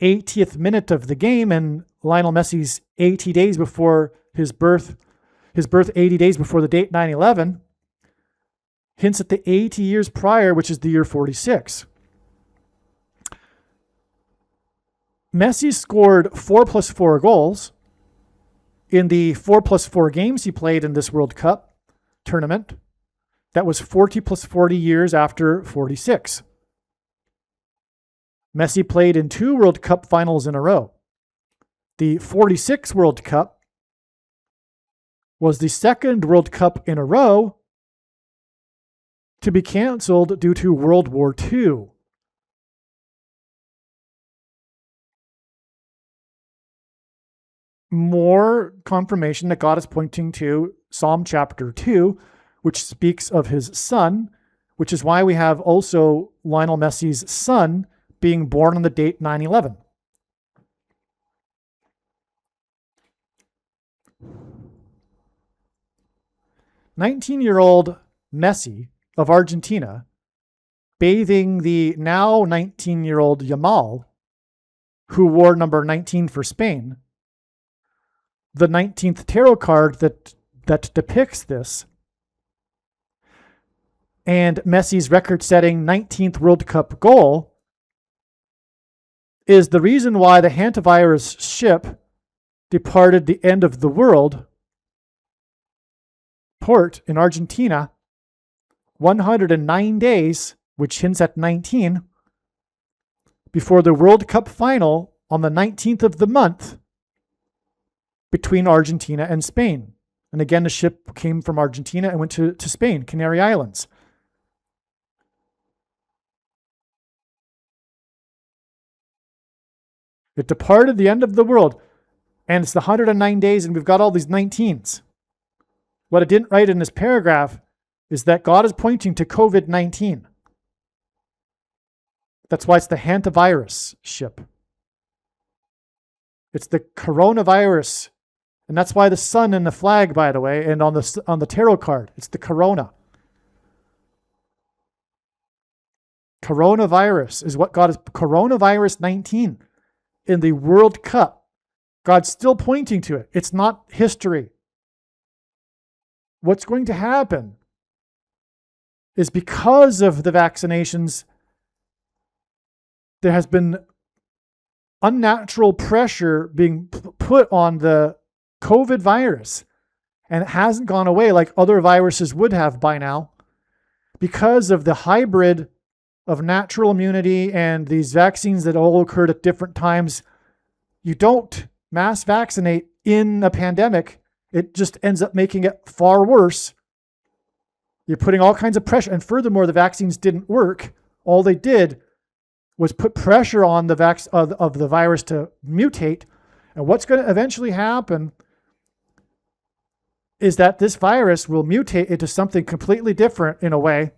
80th minute of the game and Lionel Messi's 80 days before his birth 80 days before the date 9/11, hints at the 80 years prior, which is the year 46. Messi scored 4+4 goals in the 4+4 games he played in this World Cup tournament. That was 40+40 years after 46. Messi played in 2 World Cup finals in a row. The 46 World Cup was the second World Cup in a row to be canceled due to World War II. More confirmation that God is pointing to Psalm chapter 2, which speaks of his son, which is why we have also Lionel Messi's son being born on the date 9/11. "19-year-old Messi of Argentina bathing the now 19-year-old Yamal, who wore number 19 for Spain. The 19th tarot card that depicts this, and Messi's record-setting 19th World Cup goal is the reason why the Hantavirus ship departed the end of the world port in Argentina 109 days, which hints at 19, before the World Cup final on the 19th of the month between Argentina and Spain. And again, the ship came from Argentina and went to Spain, Canary Islands. It departed the end of the world, and it's the 109 days, and we've got all these 19s. What I didn't write in this paragraph is that God is pointing to COVID-19. That's why it's the Hantavirus ship. It's the coronavirus. And that's why the sun in the flag, by the way, and on the tarot card, it's the corona. Coronavirus is what God is. Coronavirus 19 in the World Cup. God's still pointing to it. It's not history. What's going to happen is because of the vaccinations, there has been unnatural pressure being put on the COVID virus, and it hasn't gone away like other viruses would have by now because of the hybrid of natural immunity and these vaccines that all occurred at different times. You don't mass vaccinate in a pandemic. It just ends up making it far worse. You're putting all kinds of pressure. And furthermore, the vaccines didn't work. All they did was put pressure on the of the virus to mutate. And what's going to eventually happen is that this virus will mutate into something completely different in a way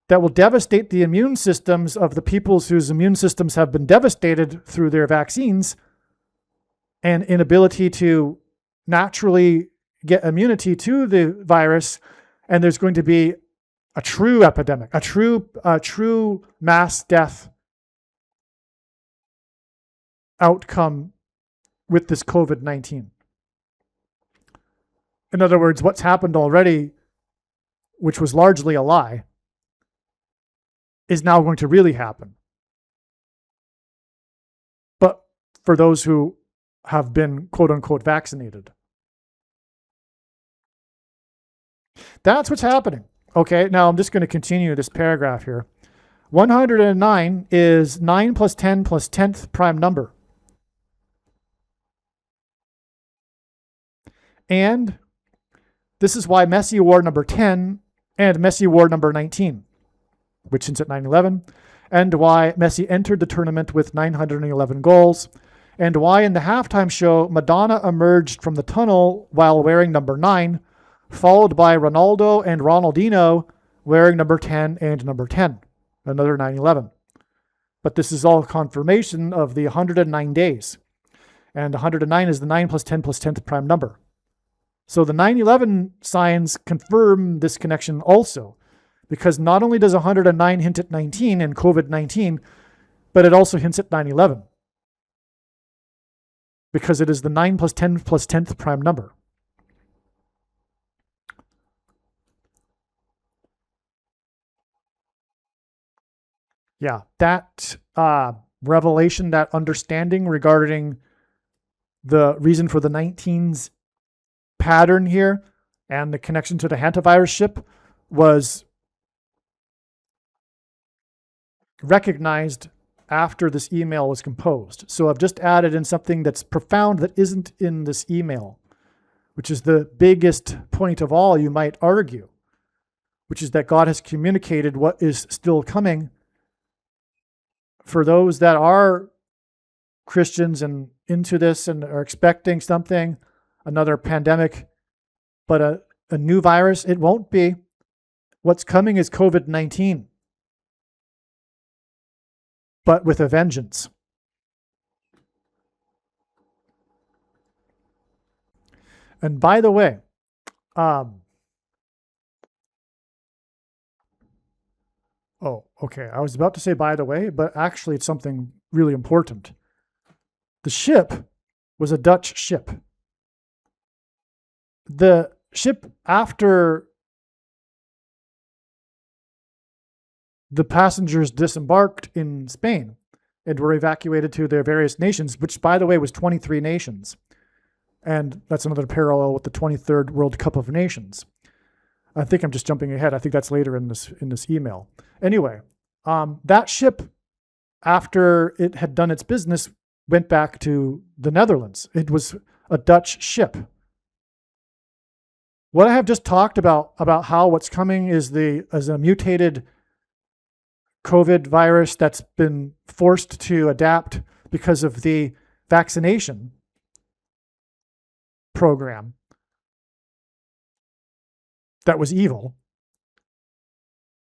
that will devastate the immune systems of the peoples whose immune systems have been devastated through their vaccines and inability to naturally get immunity to the virus. And there's going to be a true epidemic, a true mass death outcome with this COVID-19. In other words, what's happened already, which was largely a lie, is now going to really happen. But for those who have been quote unquote vaccinated. That's what's happening. Okay, now I'm just going to continue this paragraph here. 109 is 9 plus 10 plus 10th prime number. And this is why Messi wore number 10 and Messi wore number 19, which hints at 9/11, and why Messi entered the tournament with 911 goals, and why in the halftime show Madonna emerged from the tunnel while wearing number 9, followed by Ronaldo and Ronaldinho wearing number 10 and number 10, another 9/11. But this is all confirmation of the 109 days. And 109 is the 9 plus 10 plus 10th prime number. So the 9/11 signs confirm this connection also, because not only does 109 hint at 19 and COVID-19, but it also hints at 9/11, because it is the 9 plus 10 plus 10th prime number. Yeah, that revelation, that understanding regarding the reason for the 19's pattern here and the connection to the Hantavirus ship was recognized after this email was composed. So I've just added in something that's profound that isn't in this email, which is the biggest point of all, you might argue, which is that God has communicated what is still coming for those that are Christians and into this and are expecting something, another pandemic, but a new virus. It won't be. What's coming is COVID-19, but with a vengeance. And by the way, oh, okay. I was about to say by the way, but actually it's something really important. The ship was a Dutch ship. The ship, after the passengers disembarked in Spain and were evacuated to their various nations, which, by the way, was 23 nations. And that's another parallel with the 23rd World Cup of Nations. I think I'm just jumping ahead. I think that's later in this email. Anyway, that ship, after it had done its business, went back to the Netherlands. It was a Dutch ship. What I have just talked about how what's coming is a mutated COVID virus that's been forced to adapt because of the vaccination program that was evil.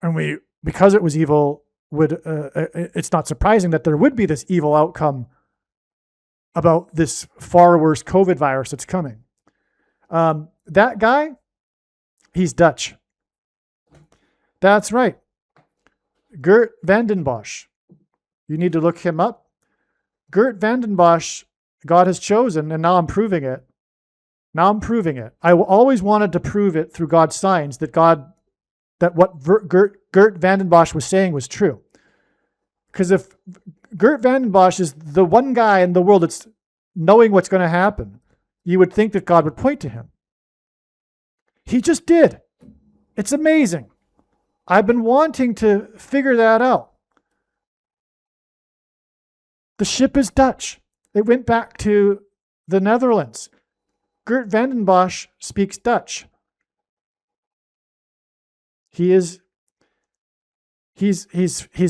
And because it was evil, it's not surprising that there would be this evil outcome about this far worse COVID virus that's coming. That guy, he's Dutch. That's right. Geert Vandenbosch. You need to look him up. Geert Vandenbosch, God has chosen, and now I'm proving it. I always wanted to prove it through God's signs that what Geert Vandenbosch was saying was true. Because if Geert Vandenbosch is the one guy in the world that's knowing what's going to happen, you would think that God would point to him. He just did. It's amazing. I've been wanting to figure that out. The ship is Dutch. It went back to the Netherlands. Geert Vandenbosch speaks Dutch. He's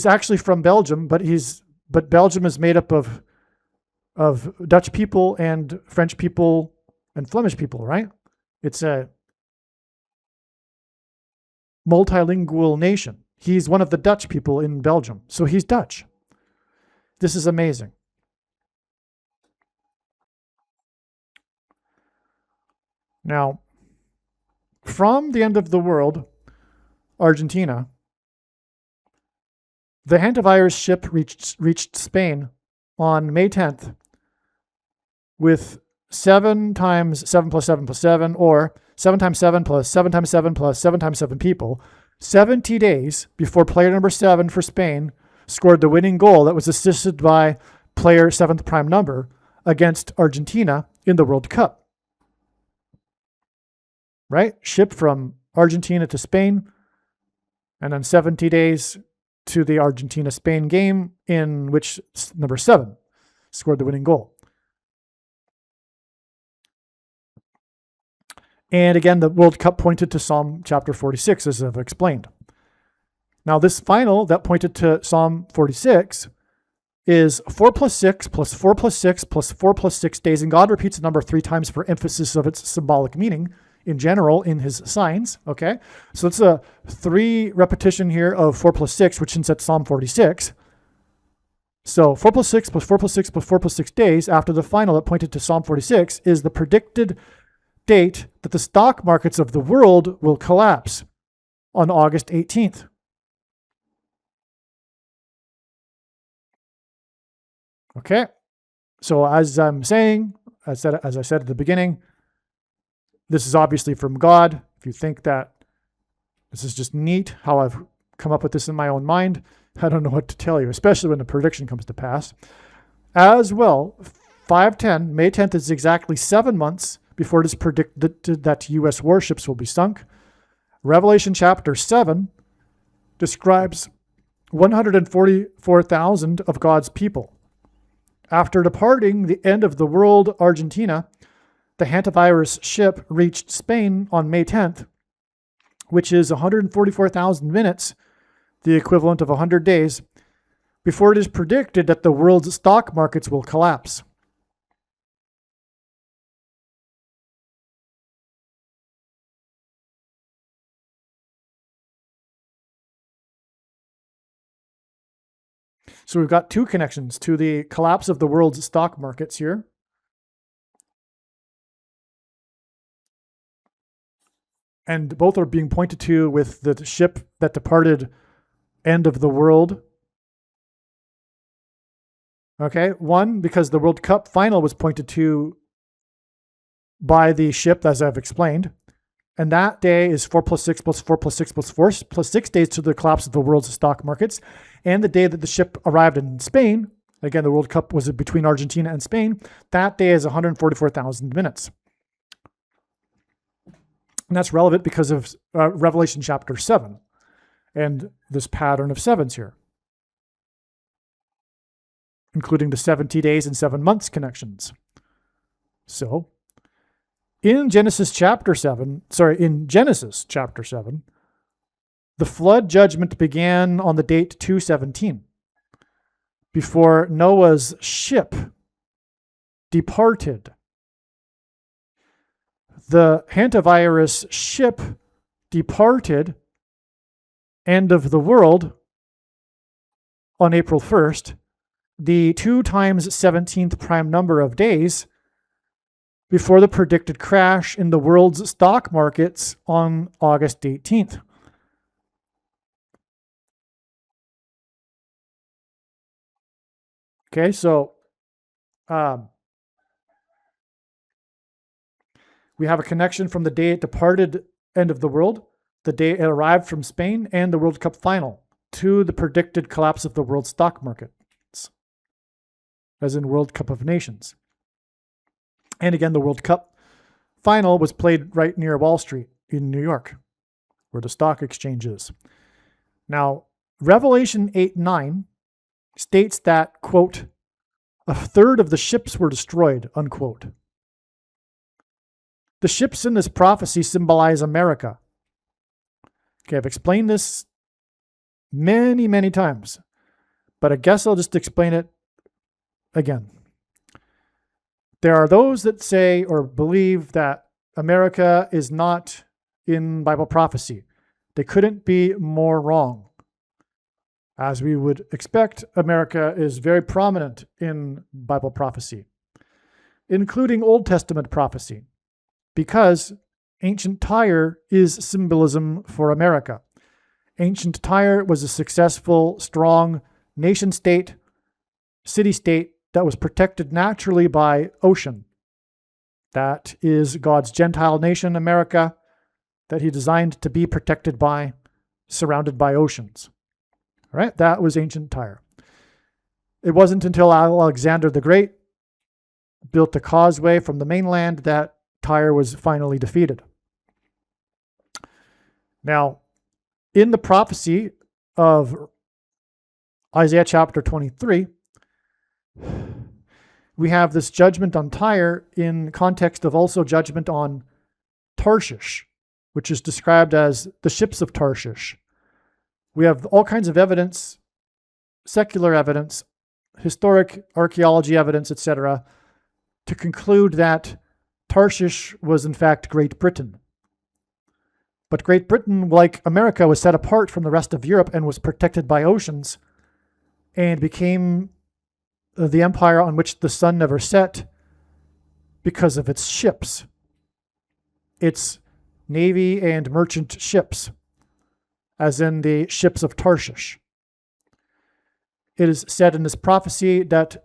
actually from Belgium, but Belgium is made up of Dutch people and French people and Flemish people, right? It's a multilingual nation. He's one of the Dutch people in Belgium, so he's Dutch. This is amazing. Now, from the end of the world, Argentina, the Hantavirus ship reached Spain on May 10th with 7 times 7 plus 7 plus 7, or 7 times 7 plus 7 times 7 plus 7 times 7 people, 70 days before player number 7 for Spain scored the winning goal that was assisted by player 7th prime number against Argentina in the World Cup. Right? Ship from Argentina to Spain, and then 70 days to the Argentina-Spain game in which number 7 scored the winning goal. And again, the World Cup pointed to Psalm chapter 46, as I've explained. Now, this final that pointed to Psalm 46 is 4 plus 6 plus 4 plus 6 plus 4 plus 6 days. And God repeats the number 3 times for emphasis of its symbolic meaning in general in his signs. Okay, so it's a 3 repetition here of 4 plus 6, which is at Psalm 46. So 4 plus 6 plus 4 plus 6 plus 4 plus 6 days after the final that pointed to Psalm 46 is the predicted date that the stock markets of the world will collapse on August 18th. Okay, so as I'm saying, as I said at the beginning, this is obviously from God. If you think that this is just neat, how I've come up with this in my own mind, I don't know what to tell you, especially when the prediction comes to pass. As well, 5/10, May 10th is exactly 7 months before it is predicted that U.S. warships will be sunk. Revelation chapter 7 describes 144,000 of God's people. After departing the end of the world, Argentina, the Hantavirus ship reached Spain on May 10th, which is 144,000 minutes, the equivalent of 100 days, before it is predicted that the world's stock markets will collapse. So we've got 2 connections to the collapse of the world's stock markets here. And both are being pointed to with the ship that departed end of the world. Okay, one, because the World Cup final was pointed to by the ship, as I've explained. And that day is 4 plus 6 plus 4 plus 6 plus 4 plus 6 days to the collapse of the world's stock markets. And the day that the ship arrived in Spain, again, the World Cup was between Argentina and Spain, that day is 144,000 minutes. And that's relevant because of Revelation chapter 7 and this pattern of 7s here, including the 70 days and 7 months connections. So, in Genesis chapter 7, the flood judgment began on the date 217, before Noah's ship departed. The Hantavirus ship departed end of the world on April 1st, the 2 times 17th prime number of days before the predicted crash in the world's stock markets on August 18th. Okay, so we have a connection from the day it departed end of the world, the day it arrived from Spain, and the World Cup final to the predicted collapse of the world stock markets, as in World Cup of Nations. And again, the World Cup final was played right near Wall Street in New York, where the stock exchange is. Now, Revelation 8:9 states that, quote, a third of the ships were destroyed, unquote. The ships in this prophecy symbolize America. Okay, I've explained this many, many times, but I guess I'll just explain it again. There are those that say or believe that America is not in Bible prophecy. They couldn't be more wrong. As we would expect, America is very prominent in Bible prophecy, including Old Testament prophecy, because ancient Tyre is symbolism for America. Ancient Tyre was a successful, strong nation-state, city-state that was protected naturally by ocean. That is God's Gentile nation, America, that he designed to be protected by, surrounded by oceans. All right, that was ancient Tyre. It wasn't until Alexander the Great built a causeway from the mainland that Tyre was finally defeated. Now, in the prophecy of Isaiah chapter 23, we have this judgment on Tyre in context of also judgment on Tarshish, which is described as the ships of Tarshish. We have all kinds of evidence, secular evidence, historic archaeology evidence, etc., to conclude that Tarshish was in fact Great Britain. But Great Britain, like America, was set apart from the rest of Europe and was protected by oceans and became the empire on which the sun never set because of its ships, its navy and merchant ships, as in the ships of Tarshish. It is said in this prophecy that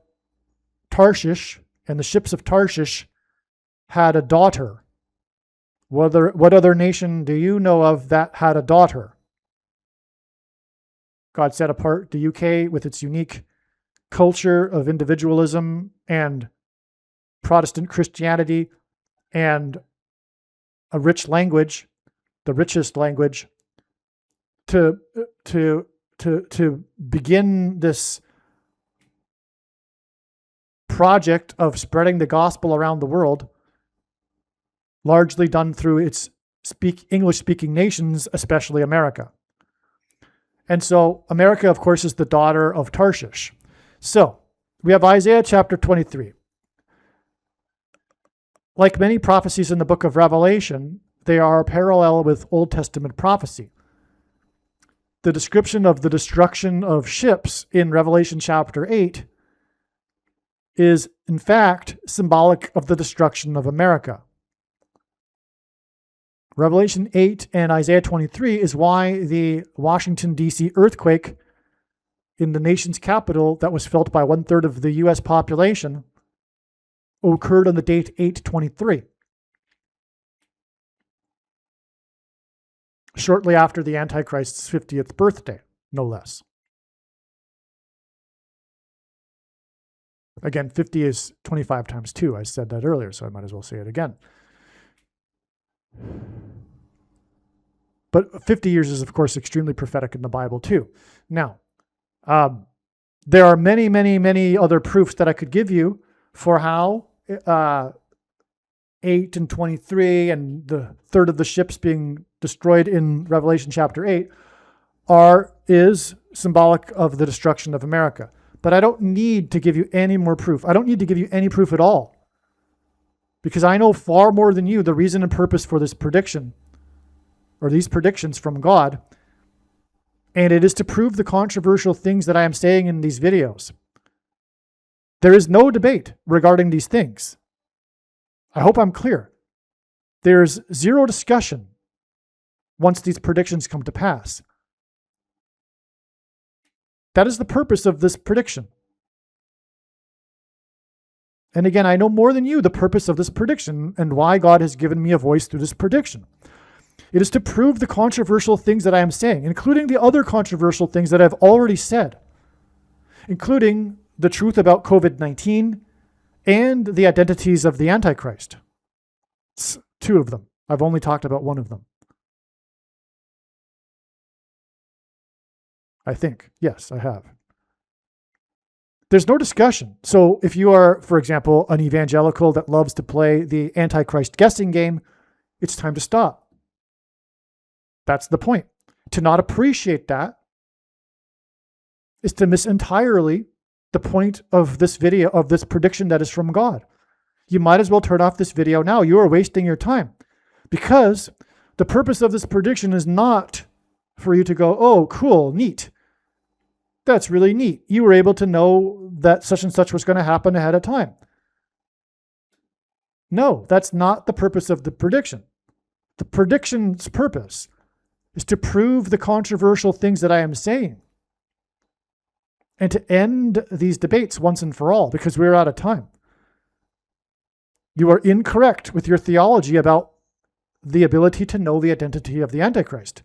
Tarshish and the ships of Tarshish had a daughter. What other nation do you know of that had a daughter? God set apart the UK with its unique culture of individualism and Protestant Christianity and a rich language, the richest language, to begin this project of spreading the gospel around the world, largely done through its English-speaking nations, especially America. And so America, of course, is the daughter of Tarshish. So we have Isaiah chapter 23. Like many prophecies in the book of Revelation, they are parallel with Old Testament prophecy. The description of the destruction of ships in Revelation chapter 8 is, in fact, symbolic of the destruction of America. Revelation 8 and Isaiah 23 is why the Washington, D.C. earthquake in the nation's capital that was felt by 1/3 of the U.S. population occurred on the date 8/23, shortly after the Antichrist's 50th birthday, no less. Again, 50 is 25 times 2. I said that earlier, so I might as well say it again. But 50 years is, of course, extremely prophetic in the Bible, too. Now, there are many, many, many other proofs that I could give you for how 8 and 23 and the third of the ships being destroyed in Revelation chapter 8 is symbolic of the destruction of America. But I don't need to give you any more proof. I don't need to give you any proof at all, because I know far more than you the reason and purpose for this prediction, or these predictions from God, and it is to prove the controversial things that I am saying in these videos. There is no debate regarding these things. I hope I'm clear. There's zero discussion once these predictions come to pass. That is the purpose of this prediction. And again, I know more than you the purpose of this prediction and why God has given me a voice through this prediction. It is to prove the controversial things that I am saying, including the other controversial things that I've already said, including the truth about COVID-19 and the identities of the Antichrist. It's 2 of them. I've only talked about 1 of them. I think. Yes, I have. There's no discussion. So if you are, for example, an evangelical that loves to play the Antichrist guessing game, it's time to stop. That's the point. To not appreciate that is to miss entirely the point of this video, of this prediction that is from God. You might as well turn off this video now. You are wasting your time, because the purpose of this prediction is not for you to go, oh, cool, neat. That's really neat. You were able to know that such and such was going to happen ahead of time. No, that's not the purpose of the prediction. The prediction's purpose is to prove the controversial things that I am saying and to end these debates once and for all, because we're out of time. You are incorrect with your theology about the ability to know the identity of the Antichrist.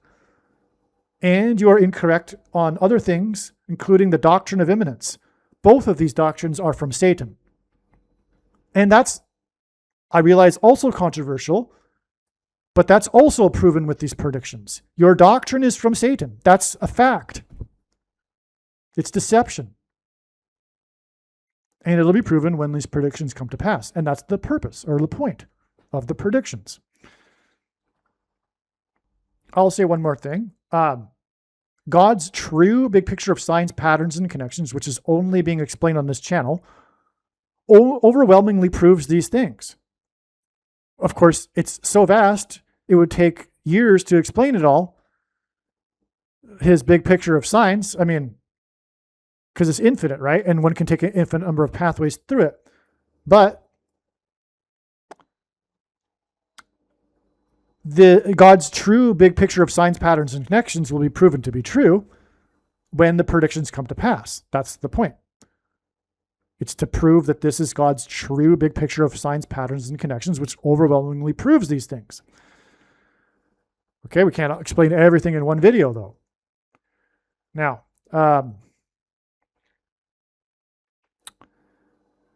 And you are incorrect on other things, including the doctrine of imminence. Both of these doctrines are from Satan. And that's, I realize, also controversial, But that's also proven with these predictions. Your doctrine is from Satan. That's a fact. It's deception. And it'll be proven when these predictions come to pass. And that's the purpose or the point of the predictions. I'll say one more thing. God's true big picture of signs, patterns, and connections, which is only being explained on this channel, overwhelmingly proves these things. Of course, it's so vast, it would take years to explain it all. His big picture of signs, I mean, because it's infinite, right? And one can take an infinite number of pathways through it. But God's true big picture of signs, patterns, and connections will be proven to be true when the predictions come to pass. That's the point. It's to prove that this is God's true big picture of signs, patterns, and connections, which overwhelmingly proves these things. Okay, we can't explain everything in one video, though. Now,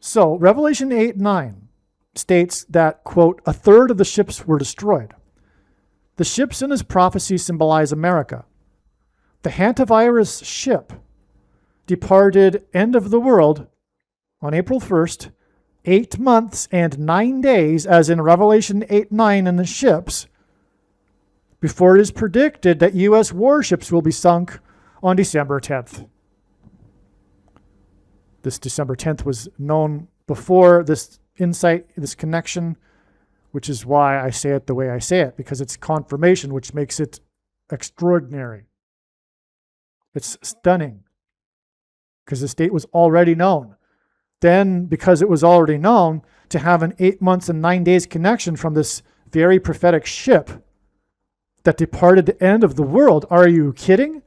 so Revelation 8:9 states that, quote, a third of the ships were destroyed. The ships in this prophecy symbolize America. The Hantavirus ship departed end of the world on April 1st, 8 months and 9 days, as in Revelation 8:9 in the ships, before it is predicted that U.S. warships will be sunk on December 10th. This December 10th was known before this insight, this connection, which is why I say it the way I say it, because it's confirmation, which makes it extraordinary. It's stunning, because this date was already known. Then, because it was already known, to have an 8 months and 9 days connection from this very prophetic ship that departed the end of the world. Are you kidding?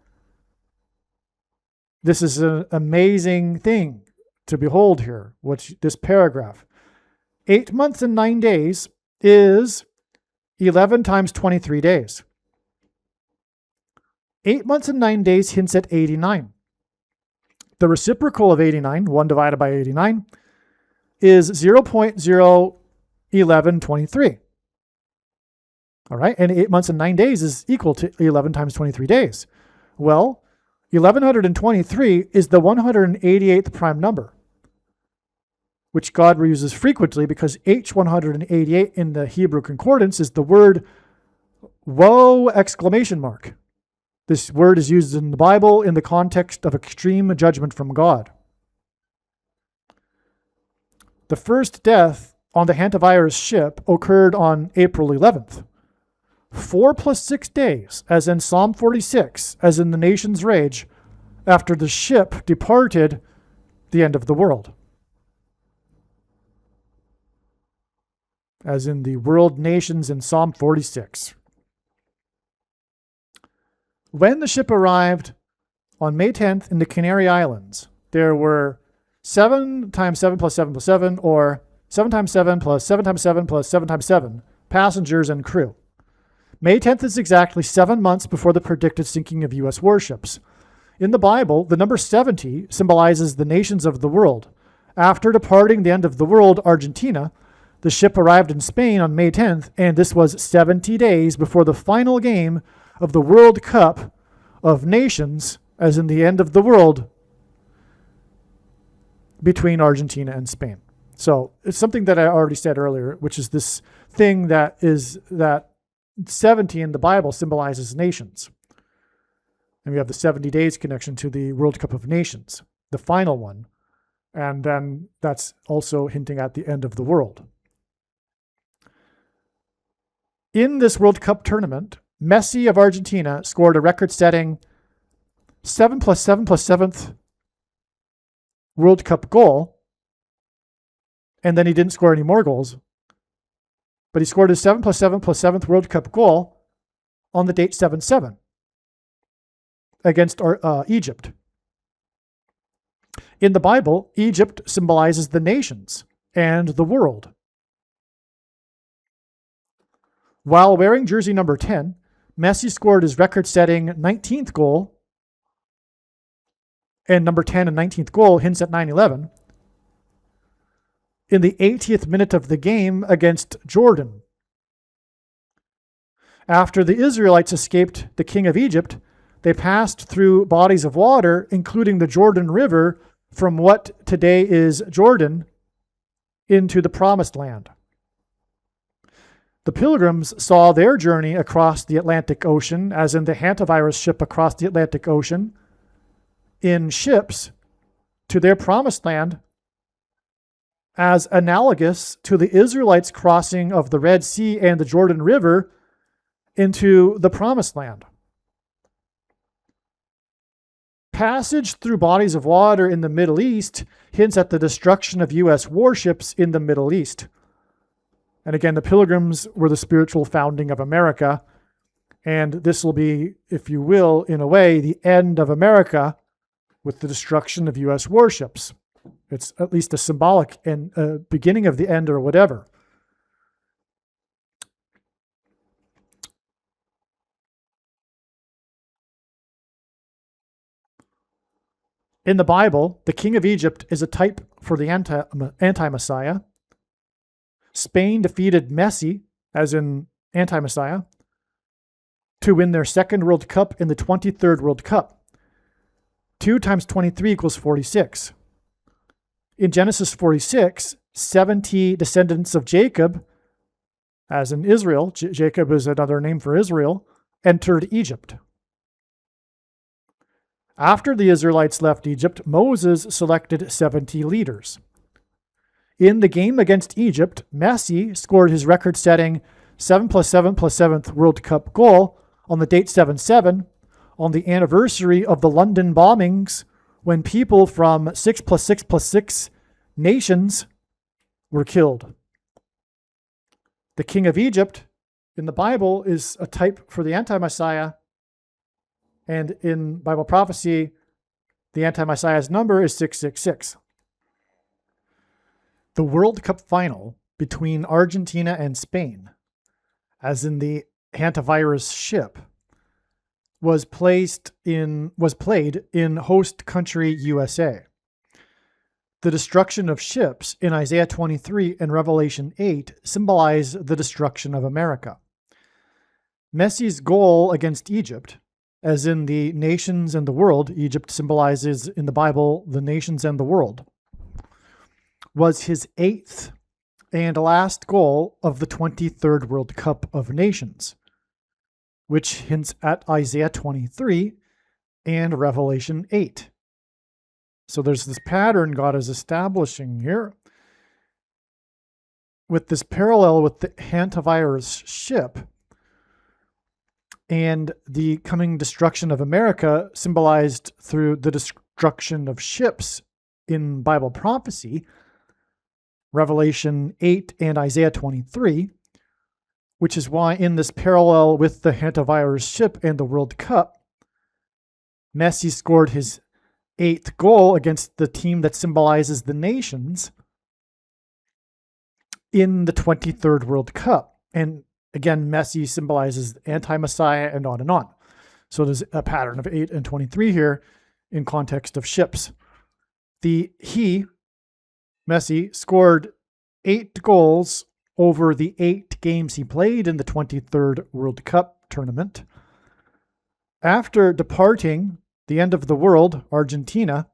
This is an amazing thing to behold here, this paragraph. 8 months and 9 days is 11 times 23 days. 8 months and 9 days hints at 89. The reciprocal of 89, 1 divided by 89, is 0.01123. All right, and 8 months and 9 days is equal to 11 times 23 days. Well, 1123 is the 188th prime number, which God reuses frequently because H188 in the Hebrew concordance is the word woe exclamation mark. This word is used in the Bible in the context of extreme judgment from God. The first death on the Hantavirus ship occurred on April 11th. 4 plus 6 days, as in Psalm 46, as in the nation's rage, after the ship departed the end of the world. As in the world nations in Psalm 46. When the ship arrived on May 10th in the Canary Islands, there were 7 times 7 plus 7 plus 7, or 7 times 7 plus 7 times 7 plus 7 times 7 passengers and crew. May 10th is exactly 7 months before the predicted sinking of U.S. warships. In the Bible, the number 70 symbolizes the nations of the world. After departing the end of the world, Argentina, the ship arrived in Spain on May 10th, and this was 70 days before the final game of the World Cup of Nations, as in the end of the world, between Argentina and Spain. So it's something that I already said earlier, which is this thing that 70 in the Bible symbolizes nations. And we have the 70 days connection to the World Cup of Nations, the final one. And then that's also hinting at the end of the world. In this World Cup tournament, Messi of Argentina scored a record-setting 7 plus 7 plus 7th World Cup goal. And then he didn't score any more goals. But he scored his 7 plus 7 plus 7th World Cup goal on the date 7/7 against Egypt. In the Bible, Egypt symbolizes the nations and the world. While wearing jersey number 10, Messi scored his record-setting 19th goal, and number 10 and 19th goal hints at 9/11, in the 80th minute of the game against Jordan. After the Israelites escaped the king of Egypt, they passed through bodies of water, including the Jordan River, from what today is Jordan, into the Promised Land. The Pilgrims saw their journey across the Atlantic Ocean, as in the Hantavirus ship across the Atlantic Ocean, in ships to their Promised Land, as analogous to the Israelites' crossing of the Red Sea and the Jordan River into the Promised Land. Passage through bodies of water in the Middle East hints at the destruction of U.S. warships in the Middle East. And again, the Pilgrims were the spiritual founding of America. And this will be, if you will, in a way, the end of America with the destruction of U.S. warships. It's at least a symbolic and beginning of the end or whatever. In the Bible, the king of Egypt is a type for the anti-Messiah. Spain defeated Messi, as in anti-Messiah, to win their second World Cup in the 23rd World Cup. 2 times 23 equals 46. In Genesis 46, 70 descendants of Jacob, as in Israel, Jacob is another name for Israel, entered Egypt. After the Israelites left Egypt, Moses selected 70 leaders. In the game against Egypt, Messi scored his record-setting 7+7+7th World Cup goal on the date 7/7 on the anniversary of the London bombings, when people from 6+6+6 nations were killed. The king of Egypt in the Bible is a type for the anti-Messiah, and in Bible prophecy, the anti-Messiah's number is 666. The World Cup final between Argentina and Spain, as in the Hantavirus ship, was played in host country USA. The destruction of ships in Isaiah 23 and Revelation 8 symbolize the destruction of America. Messi's goal against Egypt, as in the nations and the world, Egypt symbolizes in the Bible the nations and the world, was his 8th and last goal of the 23rd World Cup of Nations, which hints at Isaiah 23 and Revelation 8. So there's this pattern God is establishing here with this parallel with the Hantavirus ship and the coming destruction of America, symbolized through the destruction of ships in Bible prophecy, Revelation 8 and Isaiah 23, which is why in this parallel with the Hantavirus ship and the World Cup, Messi scored his 8th goal against the team that symbolizes the nations in the 23rd World Cup. And again, Messi symbolizes the anti-Messiah and on and on. So there's a pattern of 8 and 23 here in context of ships. Messi, scored 8 goals over the 8 games he played in the 23rd World Cup tournament. After departing the end of the world, Argentina,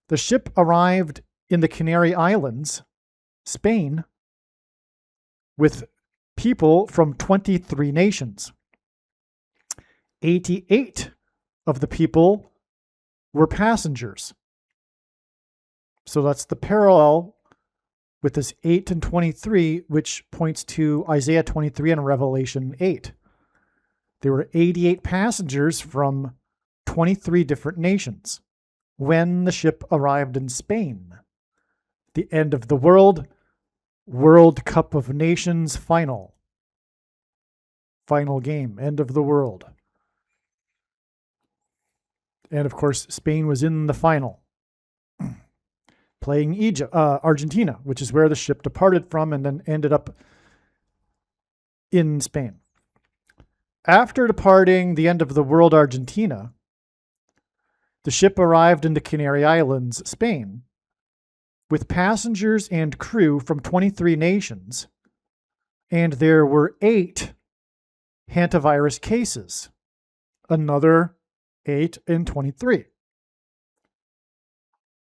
the ship arrived in the Canary Islands, Spain, with people from 23 nations. 88 of the people were passengers. So that's the parallel with this 8 and 23, which points to Isaiah 23 and Revelation 8. There were 88 passengers from 23 different nations when the ship arrived in Spain. The end of the world, World Cup of Nations final. Final game, end of the world. And of course, Spain was in the final, playing Argentina, which is where the ship departed from and then ended up in Spain. After departing the end of the world, Argentina, the ship arrived in the Canary Islands, Spain, with passengers and crew from 23 nations, and there were 8 hantavirus cases. Another 8 and 23.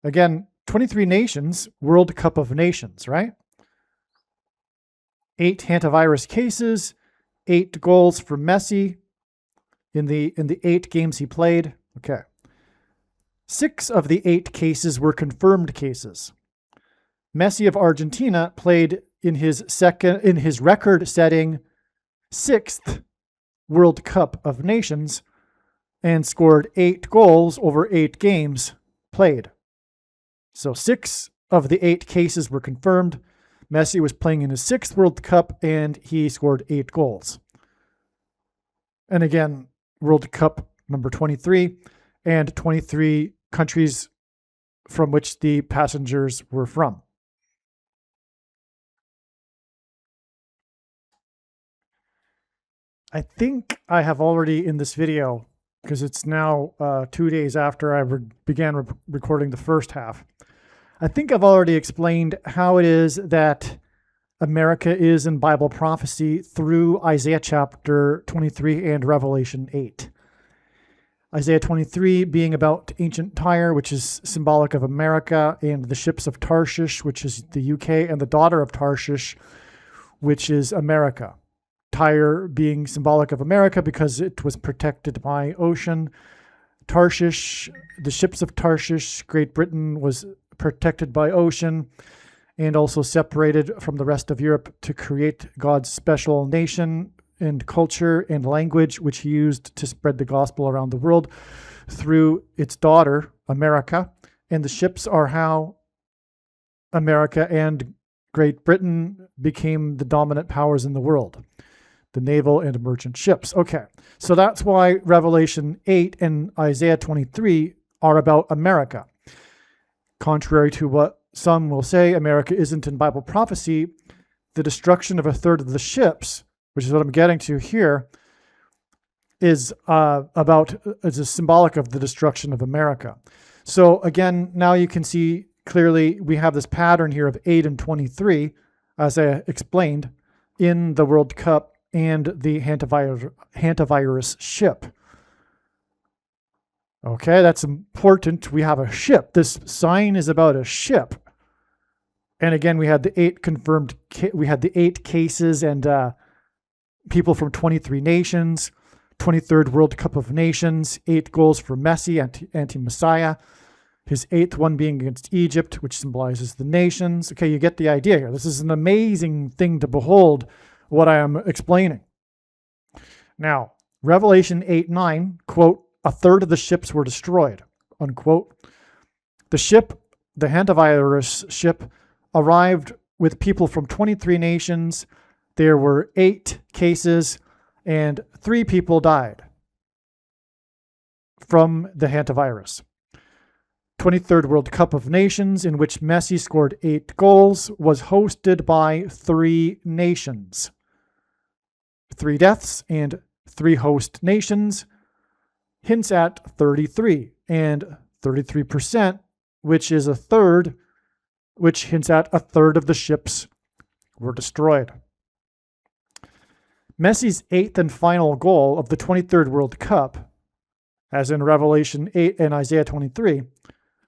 Again, 23 nations, World Cup of Nations, right? 8 hantavirus cases, 8 goals for Messi in the 8 games he played. Okay. 6 of the 8 cases were confirmed cases. Messi of Argentina played in his record-setting 6th World Cup of Nations and scored 8 goals over 8 games played. So 6 of the 8 cases were confirmed. Messi was playing in his 6th World Cup and he scored 8 goals. And again, World Cup number 23 and 23 countries from which the passengers were from. I think I have already in this video, because it's now 2 days after I began recording the first half, I think I've already explained how it is that America is in Bible prophecy through Isaiah chapter 23 and Revelation 8. Isaiah 23 being about ancient Tyre, which is symbolic of America, and the ships of Tarshish, which is the UK, and the daughter of Tarshish, which is America. Tyre being symbolic of America because it was protected by ocean. Tarshish, the ships of Tarshish, Great Britain, was protected by ocean and also separated from the rest of Europe to create God's special nation and culture and language, which he used to spread the gospel around the world through its daughter, America. And the ships are how America and Great Britain became the dominant powers in the world, the naval and merchant ships. Okay, so that's why Revelation 8 and Isaiah 23 are about America. Contrary to what some will say, America isn't in Bible prophecy. The destruction of a third of the ships, which is what I'm getting to here, is a symbolic of the destruction of America. So again, now you can see clearly we have this pattern here of 8 and 23, as I explained, in the World Cup and the hantavirus ship. Okay, that's important. We have a ship. This sign is about a ship. And again, we had the 8 confirmed, we had the 8 cases and people from 23 nations, 23rd World Cup of Nations, 8 goals for Messi, anti-Messiah, his 8th one being against Egypt, which symbolizes the nations. Okay, you get the idea here. This is an amazing thing to behold, what I am explaining. Now, Revelation 8:9, quote, a third of the ships were destroyed, unquote. The ship, the Hantavirus ship, arrived with people from 23 nations. There were 8 cases and 3 people died from the hantavirus. 23rd World Cup of Nations, in which Messi scored 8 goals, was hosted by 3 nations. 3 deaths and 3 host nations hints at 33 and 33%, which is a third, which hints at a third of the ships were destroyed. Messi's 8th and final goal of the 23rd World Cup, as in Revelation 8 and Isaiah 23,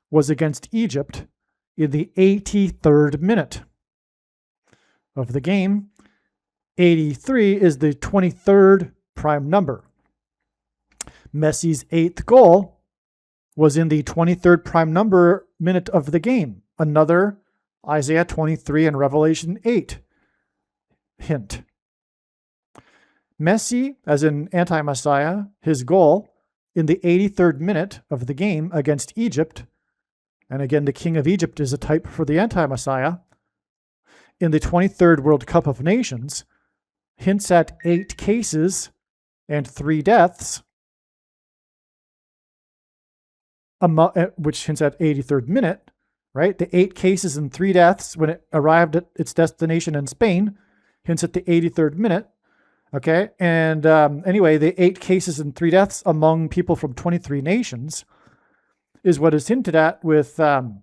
was against Egypt in the 83rd minute of the game. 83 is the 23rd prime number. Messi's 8th goal was in the 23rd prime number minute of the game. Another Isaiah 23 and Revelation 8 hint. Messi, as in anti-Messiah, his goal in the 83rd minute of the game against Egypt, and again, the king of Egypt is a type for the anti-Messiah, in the 23rd World Cup of Nations, hints at 8 cases and 3 deaths, which hints at 83rd minute, right? The 8 cases and 3 deaths when it arrived at its destination in Spain hints at the 83rd minute. Okay, and anyway, the 8 cases and 3 deaths among people from 23 nations is what is hinted at with what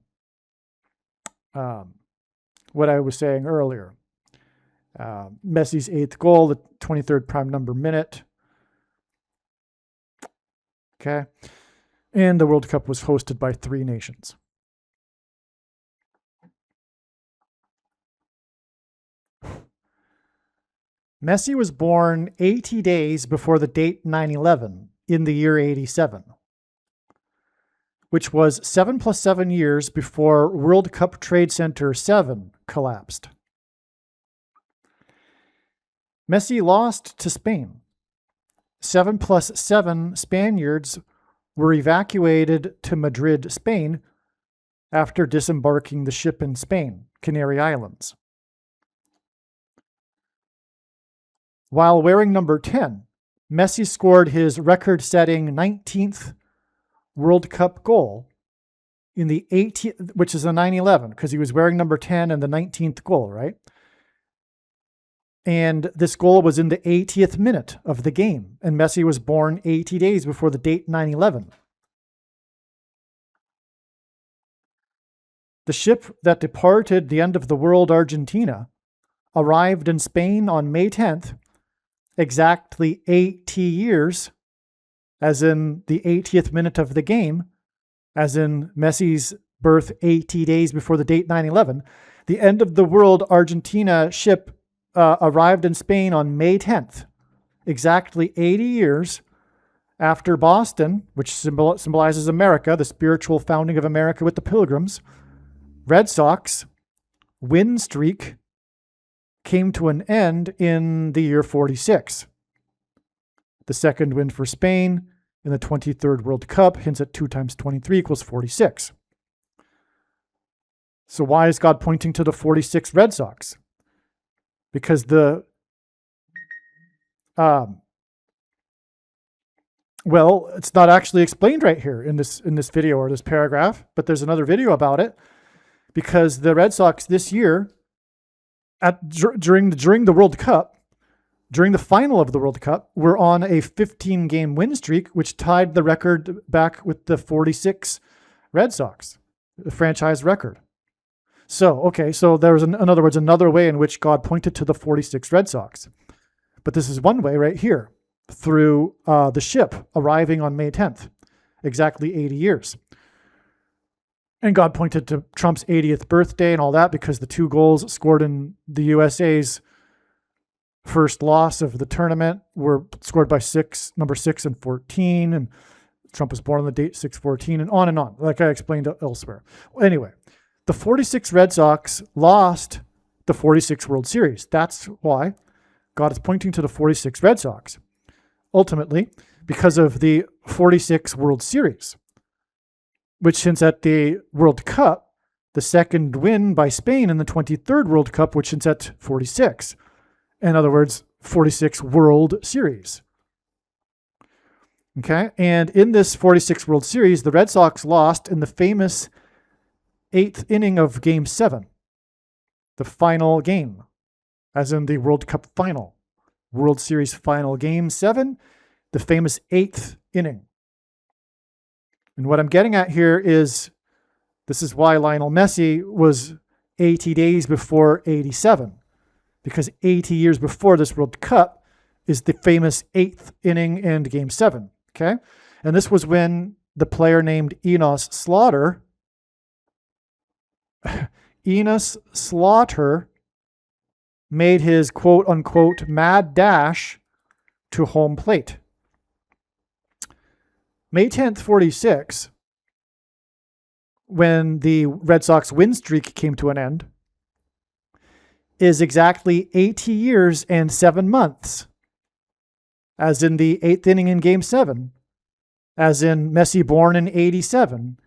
I was saying earlier. Messi's 8th goal, the 23rd prime number minute. Okay. And the World Cup was hosted by 3 nations. Messi was born 80 days before the date 9/11 in the year 87, which was 7 plus 7 years before World Cup Trade Center 7 collapsed. Messi lost to Spain. 7 plus 7 Spaniards were evacuated to Madrid, Spain, after disembarking the ship in Spain, Canary Islands. While wearing number 10, Messi scored his record-setting 19th World Cup goal in the 18th, which is a 9/11, because he was wearing number 10 and the 19th goal, right? And this goal was in the 80th minute of the game, and Messi was born 80 days before the date 9/11. The ship that departed the end of the world, Argentina, arrived in Spain on May 10th, exactly 80 years, as in the 80th minute of the game, as in Messi's birth 80 days before the date 9/11. The end of the world Argentina ship arrived in Spain on May 10th, exactly 80 years after Boston, which symbolizes America, the spiritual founding of America with the Pilgrims, Red Sox win streak came to an end in the year 46. The second win for Spain in the 23rd World Cup hints at 2 times 23 equals 46. So why is God pointing to the 46 Red Sox? Because well, it's not actually explained right here in this video or this paragraph, but there's another video about it. Because the Red Sox this year, during the World Cup, during the final of the World Cup, were on a 15-game win streak, which tied the record back with the 46 Red Sox, the franchise record. So there was, in other words, another way in which God pointed to the 46 Red Sox. But this is one way right here, through the ship arriving on May 10th, exactly 80 years. And God pointed to Trump's 80th birthday and all that because the 2 goals scored in the USA's first loss of the tournament were scored by number 6 and 14, and Trump was born on the date 6/14, and on, like I explained elsewhere. Anyway, the 46 Red Sox lost the 46 World Series. That's why God is pointing to the 46 Red Sox. Ultimately, because of the 46 World Series, which hints at the World Cup, the second win by Spain in the 23rd World Cup, which hints at 46. In other words, 46 World Series. Okay, and in this 46 World Series, the Red Sox lost in the famous 8th inning of Game 7, the final game, as in the World Cup final, World Series final Game 7, the famous 8th inning. And what I'm getting at here is, this is why Lionel Messi was 80 days before 87, because 80 years before this World Cup is the famous 8th inning and Game 7, okay? And this was when the player named Enos Slaughter made his quote-unquote mad dash to home plate. May 10th, 46, when the Red Sox win streak came to an end, is exactly 80 years and 7 months, as in the 8th inning in Game 7, as in Messi born in 87,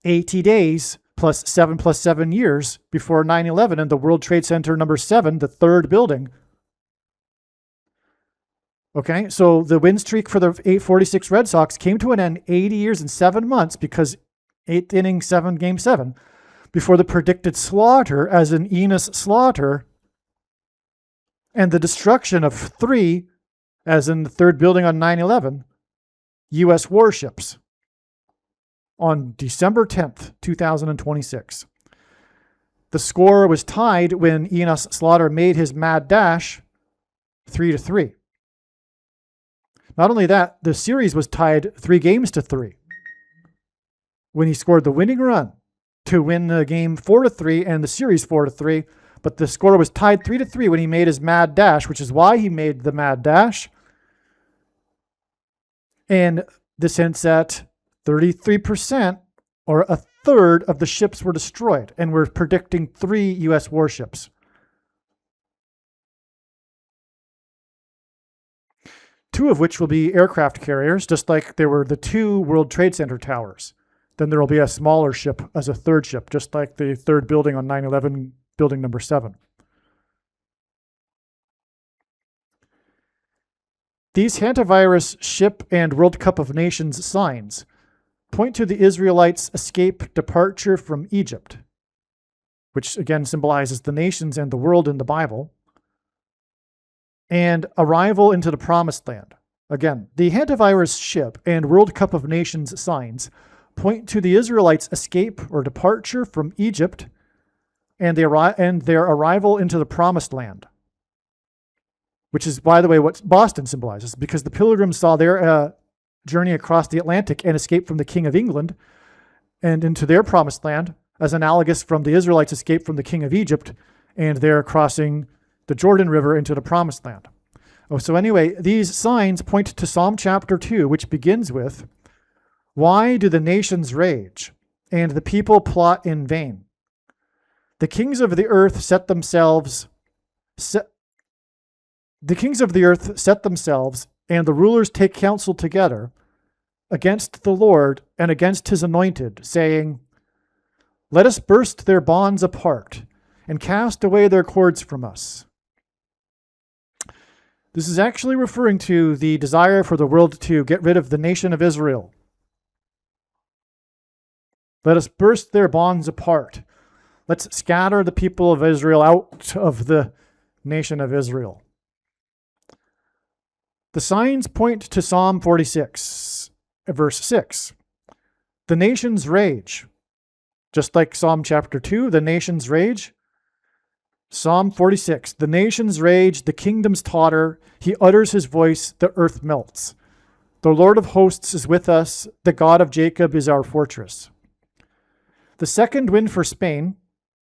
80 days plus 7 years before 9/11 in the World Trade Center number 7, the 3rd building. Okay, so the win streak for the 846 Red Sox came to an end 80 years and 7 months because 8th inning, Game 7, before the predicted slaughter, as in Enos Slaughter, and the destruction of 3, as in the 3rd building on 9/11, U.S. warships on December 10th, 2026. The score was tied when Enos Slaughter made his mad dash 3-3. Not only that, the series was tied 3-3 when he scored the winning run to win the game 4-3 and the series 4-3. But the score was tied 3-3 when he made his mad dash, which is why he made the mad dash. And this hints at 33%, or a third of the ships were destroyed. And we're predicting 3 U.S. warships. 2 of which will be aircraft carriers, just like there were the 2 World Trade Center towers. Then there will be a smaller ship as a third ship, just like the third building on 9/11, building number 7. These Hantavirus ship and World Cup of Nations signs point to the Israelites' escape departure from Egypt, which again symbolizes the nations and the world in the Bible, and arrival into the Promised Land. Again, the Hantavirus ship and World Cup of Nations signs point to the Israelites' escape or departure from Egypt and their arrival into the Promised Land, which is, by the way, what Boston symbolizes, because the Pilgrims saw their journey across the Atlantic and escape from the King of England and into their Promised Land as analogous from the Israelites' escape from the King of Egypt and their crossing the Jordan River into the Promised Land. So anyway, these signs point to Psalm chapter 2, which begins with, "Why do the nations rage, and the people plot in vain? The kings of the earth set themselves, and the rulers take counsel together against the Lord and against his anointed, saying, let us burst their bonds apart and cast away their cords from us." This is actually referring to the desire for the world to get rid of the nation of Israel. Let us burst their bonds apart. Let's scatter the people of Israel out of the nation of Israel. The signs point to Psalm 46, verse 6. The nations rage. Just like Psalm chapter 2, the nations rage. Psalm 46, the nations rage, the kingdoms totter. He utters his voice, the earth melts. The Lord of hosts is with us. The God of Jacob is our fortress. The second win for Spain,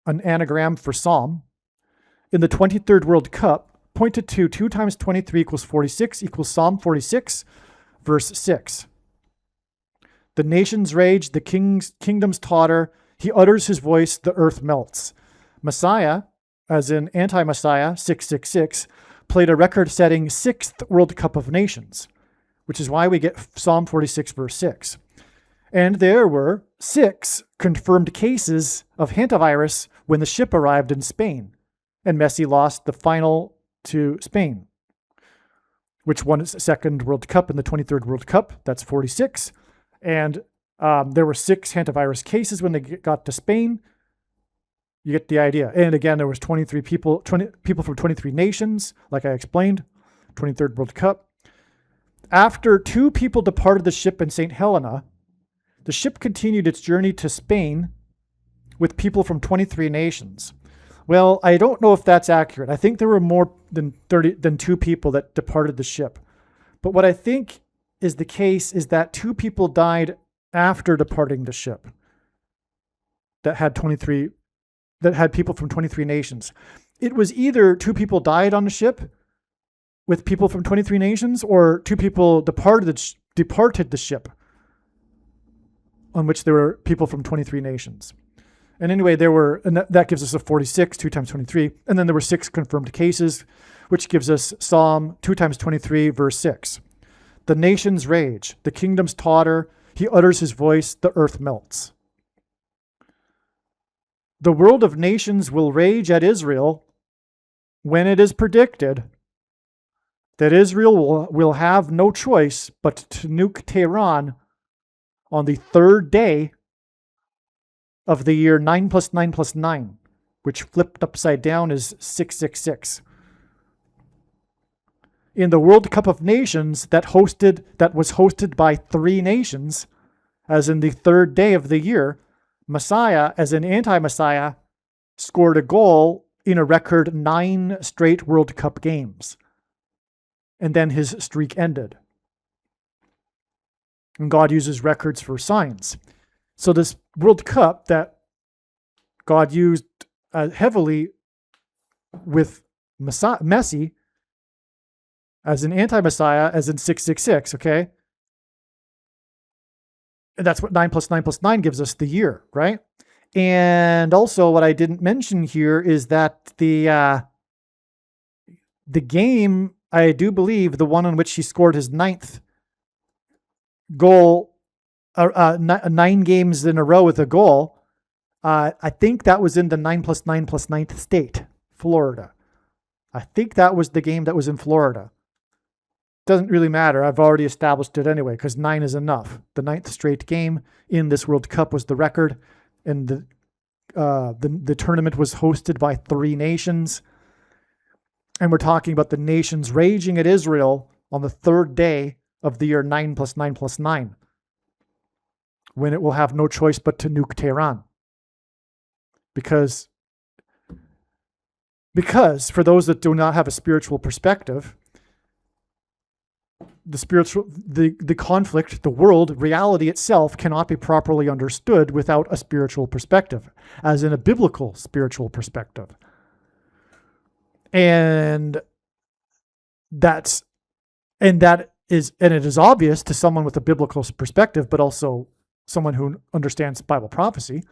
an anagram for Psalm, in the 23rd World Cup, pointed to 2 times 23 equals 46 equals Psalm 46, verse 6. The nations rage, the kingdoms totter. He utters his voice, the earth melts. Messiah, as in anti-Messiah, 666, played a record-setting 6th World Cup of Nations, which is why we get Psalm 46, verse 6. And there were 6 confirmed cases of hantavirus when the ship arrived in Spain, and Messi lost the final to Spain, which won its 2nd World Cup in the 23rd World Cup. That's 46. And there were 6 hantavirus cases when they got to Spain. You get the idea. And again, there was 20 people from 23 nations, like I explained, 23rd World Cup. After 2 people departed the ship in St. Helena, the ship continued its journey to Spain with people from 23 nations. Well, I don't know if that's accurate. I think there were more than 2 people that departed the ship. But what I think is the case is that 2 people died after departing the ship that had people from 23 nations. It was either 2 people died on the ship with people from 23 nations, or 2 people departed the ship on which there were people from 23 nations. And anyway, and that gives us a 46, 2 times 23. And then there were 6 confirmed cases, which gives us Psalm 2 times 23, verse 6. The nations rage, the kingdoms totter. He utters his voice, the earth melts. The world of nations will rage at Israel when it is predicted that Israel will have no choice but to nuke Tehran on the 3rd day of the year 9 plus 9 plus 9, which flipped upside down is 666. In the World Cup of Nations that was hosted by 3 nations, as in the 3rd day of the year, Messiah, as in anti-Messiah, scored a goal in a record 9 straight World Cup games. And then his streak ended. And God uses records for signs. So this World Cup that God used heavily with Messi as an anti-Messiah, as in 666, okay? And that's what 9 plus 9 plus 9 gives us, the year, right? And also what I didn't mention here is that the game, I do believe, the one in which he scored his 9th goal, 9 games in a row with a goal, I think that was in the 9 plus 9 plus 9th state, Florida. I think that was the game that was in Florida. Doesn't really matter. I've already established it anyway, because 9 is enough. The 9th straight game in this World Cup was the record, and the tournament was hosted by 3 nations. And we're talking about the nations raging at Israel on the 3rd day of the year 9 plus 9 plus 9, when it will have no choice but to nuke Tehran. Because for those that do not have a spiritual perspective, the conflict, the world, reality itself cannot be properly understood without a spiritual perspective, as in a biblical spiritual perspective. And it is obvious to someone with a biblical perspective, but also someone who understands Bible prophecy,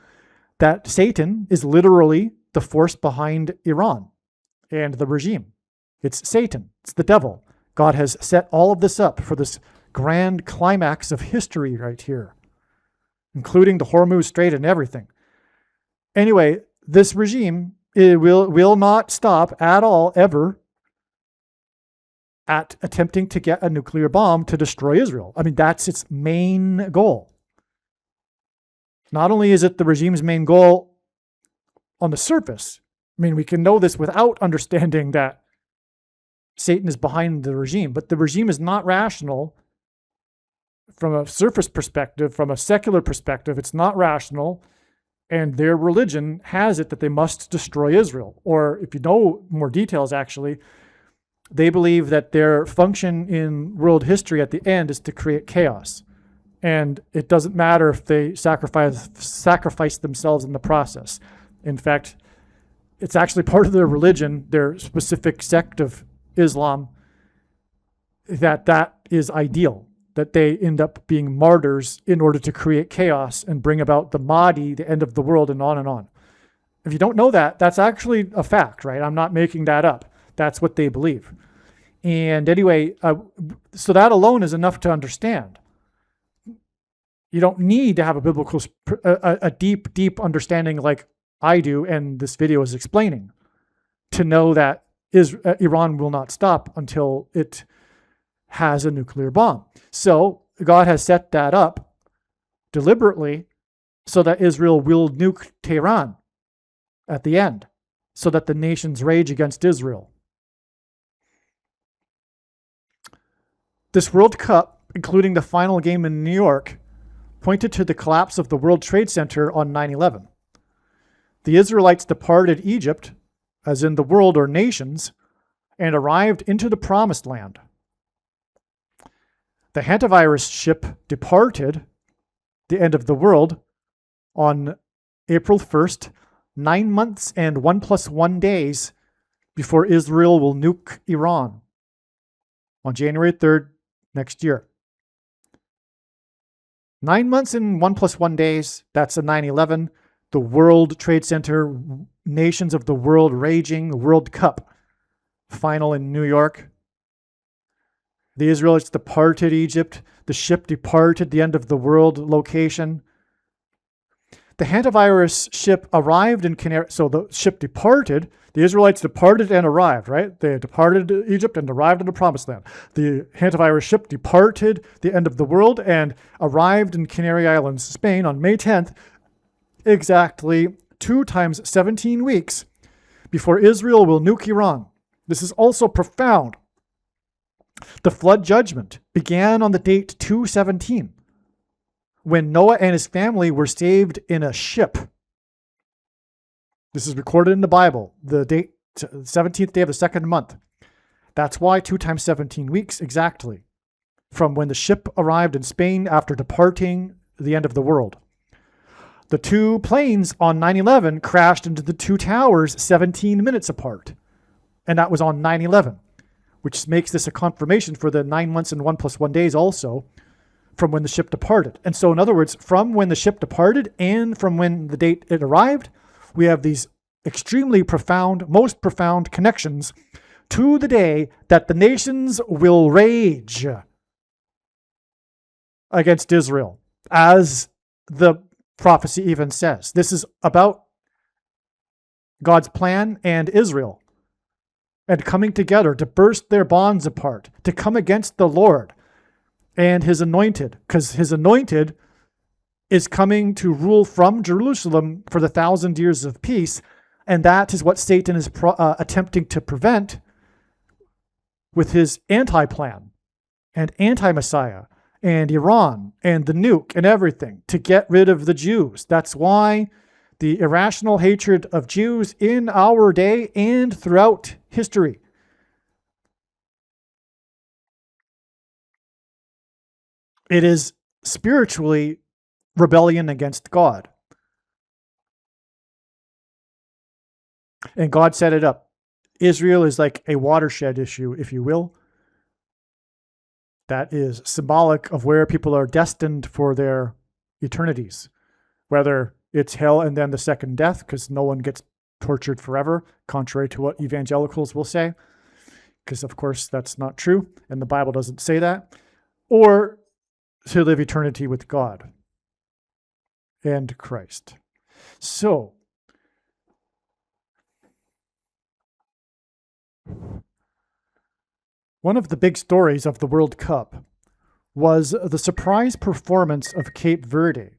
that Satan is literally the force behind Iran and the regime. It's Satan. It's the devil. God has set all of this up for this grand climax of history right here, including the Hormuz Strait and everything. Anyway, this regime, it will not stop at all, ever, at attempting to get a nuclear bomb to destroy Israel. I mean, that's its main goal. Not only is it the regime's main goal on the surface, I mean, we can know this without understanding that Satan is behind the regime, but the regime is not rational from a surface perspective, from a secular perspective. It's not rational, and their religion has it that they must destroy Israel. Or if you know more details, actually, they believe that their function in world history at the end is to create chaos. And it doesn't matter if they sacrifice themselves in the process. In fact, it's actually part of their religion, their specific sect of Islam, that is ideal, that they end up being martyrs in order to create chaos and bring about the Mahdi, the end of the world, and on and on. If you don't know that, that's actually a fact, right? I'm not making that up. That's what they believe. And anyway, so that alone is enough to understand. You don't need to have a biblical, a deep understanding like I do, and this video is explaining, to know that Iran will not stop until it has a nuclear bomb. So God has set that up deliberately so that Israel will nuke Tehran at the end, so that the nations rage against Israel. This World Cup, including the final game in New York, pointed to the collapse of the World Trade Center on 9/11. The Israelites departed Egypt, as in the world or nations, and arrived into the Promised Land. The Hantavirus ship departed the end of the world on April 1st, 9 months and 1 + 1 days before Israel will nuke Iran on January 3rd next year. 9 months and 1 + 1 days, that's a 9/11. The World Trade Center, nations of the world raging, World Cup final in New York. The Israelites departed Egypt. The ship departed the end of the world location. The Hantavirus ship arrived in Canary. So the ship departed. The Israelites departed and arrived, right? They departed Egypt and arrived in the Promised Land. The Hantavirus ship departed the end of the world and arrived in Canary Islands, Spain on May 10th, exactly 2 times 17 weeks before Israel will nuke Iran. This is also profound. The flood judgment began on the date 2/17, when Noah and his family were saved in a ship. This is recorded in the Bible, the date, 17th day of the second month. That's why 2 times 17 weeks exactly, from when the ship arrived in Spain after departing the end of the world. The two planes on 9/11 crashed into the two towers 17 minutes apart. And that was on 9/11, which makes this a confirmation for the 9 months and 1 + 1 days also from when the ship departed. And so in other words, from when the ship departed and from when the date it arrived, we have these extremely profound, most profound connections to the day that the nations will rage against Israel, as the prophecy even says. This is about God's plan and Israel and coming together to burst their bonds apart, to come against the Lord and his anointed, because his anointed is coming to rule from Jerusalem for the 1,000 years of peace. And that is what Satan is attempting to prevent with his anti-plan and anti-Messiah and Iran and the nuke and everything to get rid of the Jews. That's why the irrational hatred of Jews in our day and throughout history. It is spiritually rebellion against God. And God set it up. Israel is like a watershed issue, if you will. That is symbolic of where people are destined for their eternities, whether it's hell and then the second death, because no one gets tortured forever, contrary to what evangelicals will say, because of course that's not true, and the Bible doesn't say that, or to live eternity with God and Christ. So, one of the big stories of the World Cup was the surprise performance of Cape Verde.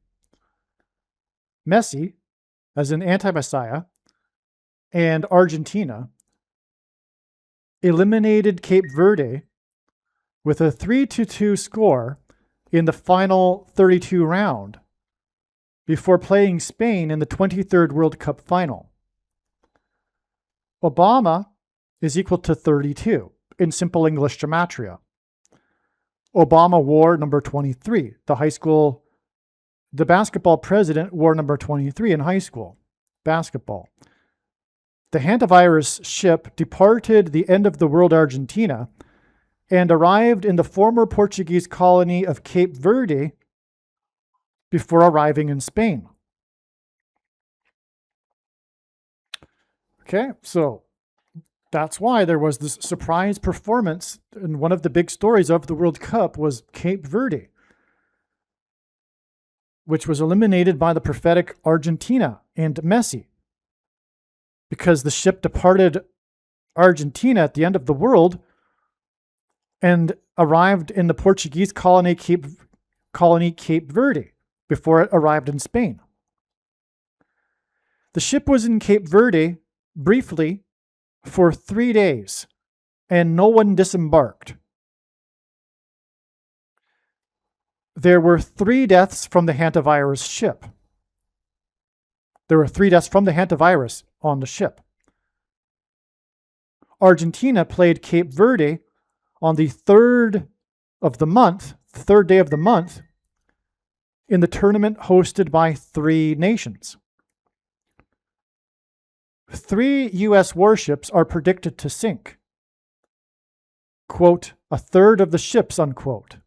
Messi, as an anti-Messiah, and Argentina eliminated Cape Verde with a 3-2 score in the final 32 round before playing Spain in the 23rd World Cup final. Obama is equal to 32 in simple English gematria. Obama wore number 23. The basketball president wore number 23 in high school basketball. The Hantavirus ship departed the end of the world Argentina and arrived in the former Portuguese colony of Cape Verde before arriving in Spain. Okay, so that's why there was this surprise performance, and one of the big stories of the World Cup was Cape Verde, which was eliminated by the prophetic Argentina and Messi, because the ship departed Argentina at the end of the world and arrived in the Portuguese colony Cape Verde before it arrived in Spain. The ship was in Cape Verde briefly for 3 days, and no one disembarked. There were 3 deaths from the Hantavirus ship. There were 3 deaths from the Hantavirus on the ship. Argentina played Cape Verde on the 3rd day of the month, in the tournament hosted by 3 nations. 3 U.S. warships are predicted to sink. Quote, a third of the ships, unquote.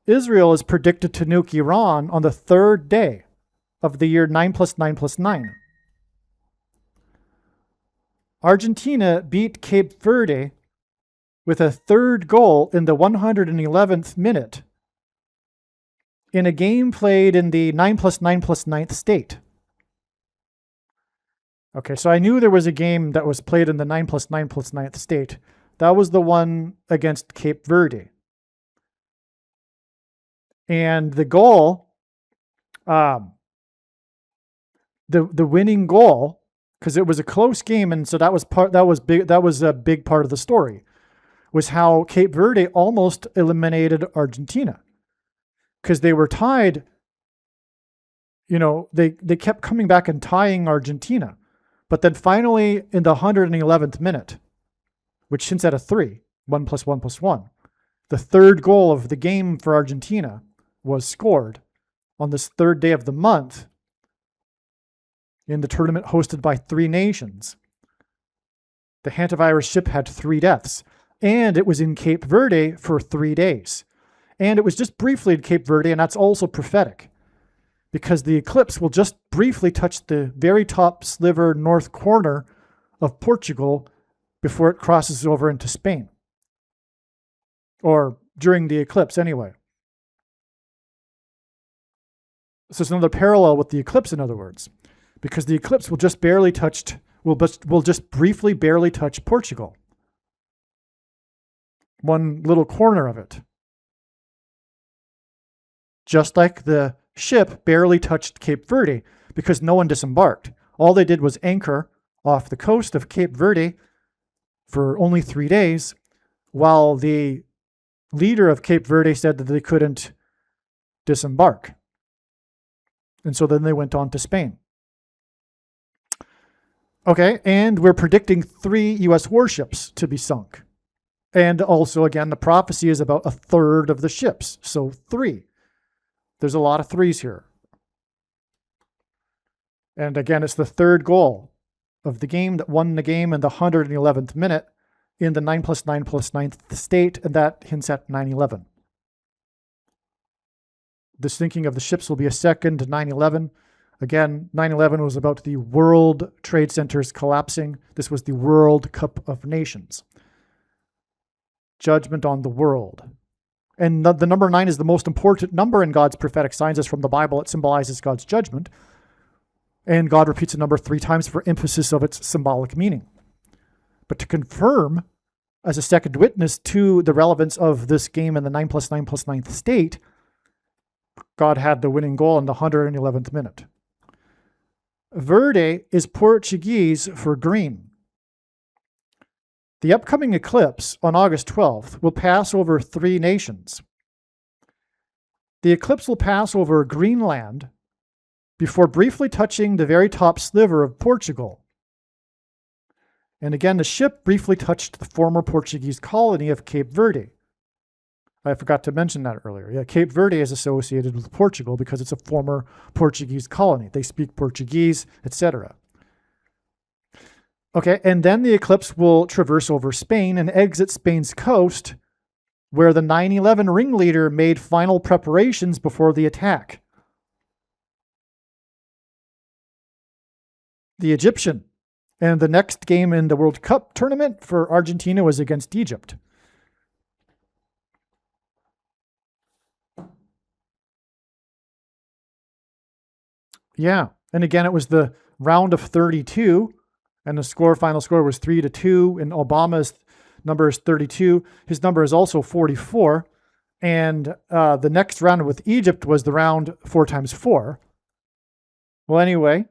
Israel is predicted to nuke Iran on the 3rd day of the year 9 + 9 + 9. Argentina beat Cape Verde with a 3rd goal in the 111th minute in a game played in the 9 + 9 + 9th state. Okay, so I knew there was a game that was played in the 9 + 9 + 9th state. That was the one against Cape Verde. And the goal, the winning goal, because it was a close game, and so that was a big part of the story, was how Cape Verde almost eliminated Argentina, because they were tied, they kept coming back and tying Argentina. But then finally, in the 111th minute, which hints at a 3, 1 + 1 + 1, the third goal of the game for Argentina was scored on this third day of the month in the tournament hosted by 3 nations. The Hantavirus ship had 3 deaths, and it was in Cape Verde for 3 days. And it was just briefly in Cape Verde, and that's also prophetic, because the eclipse will just briefly touch the very top sliver north corner of Portugal before it crosses over into Spain. Or during the eclipse, anyway. So it's another parallel with the eclipse, in other words, because the eclipse will just briefly barely touch Portugal. One little corner of it. Just like the ship barely touched Cape Verde, because no one disembarked. All they did was anchor off the coast of Cape Verde for only 3 days, while the leader of Cape Verde said that they couldn't disembark. And so then they went on to Spain. Okay, and we're predicting 3 U.S. warships to be sunk. And also, again, the prophecy is about a third of the ships, so 3. There's a lot of 3s here. And again, it's the third goal of the game that won the game in the 111th minute in the 9 + 9 + 9th state, and that hints at 9/11. The sinking of the ships will be a second 9/11. Again, 9/11 was about the World Trade Centers collapsing. This was the World Cup of Nations. Judgment on the world. And the number 9 is the most important number in God's prophetic signs. As from the Bible, it symbolizes God's judgment. And God repeats the number 3 times for emphasis of its symbolic meaning. But to confirm, as a second witness to the relevance of this game in the 9 + 9 + 9th state, God had the winning goal in the 111th minute. Verde is Portuguese for green. The upcoming eclipse on August 12th will pass over 3 nations. The eclipse will pass over Greenland before briefly touching the very top sliver of Portugal. And again, the ship briefly touched the former Portuguese colony of Cape Verde. I forgot to mention that earlier. Yeah, Cape Verde is associated with Portugal because it's a former Portuguese colony. They speak Portuguese, etc. Okay, and then the eclipse will traverse over Spain and exit Spain's coast, where the 9/11 ringleader made final preparations before the attack. The Egyptian. And the next game in the World Cup tournament for Argentina was against Egypt. Yeah, and again, it was the round of 32, and the final score was 3-2, and Obama's number is 32. His number is also 44, and the next round with Egypt was the round 4 × 4. Well, anyway,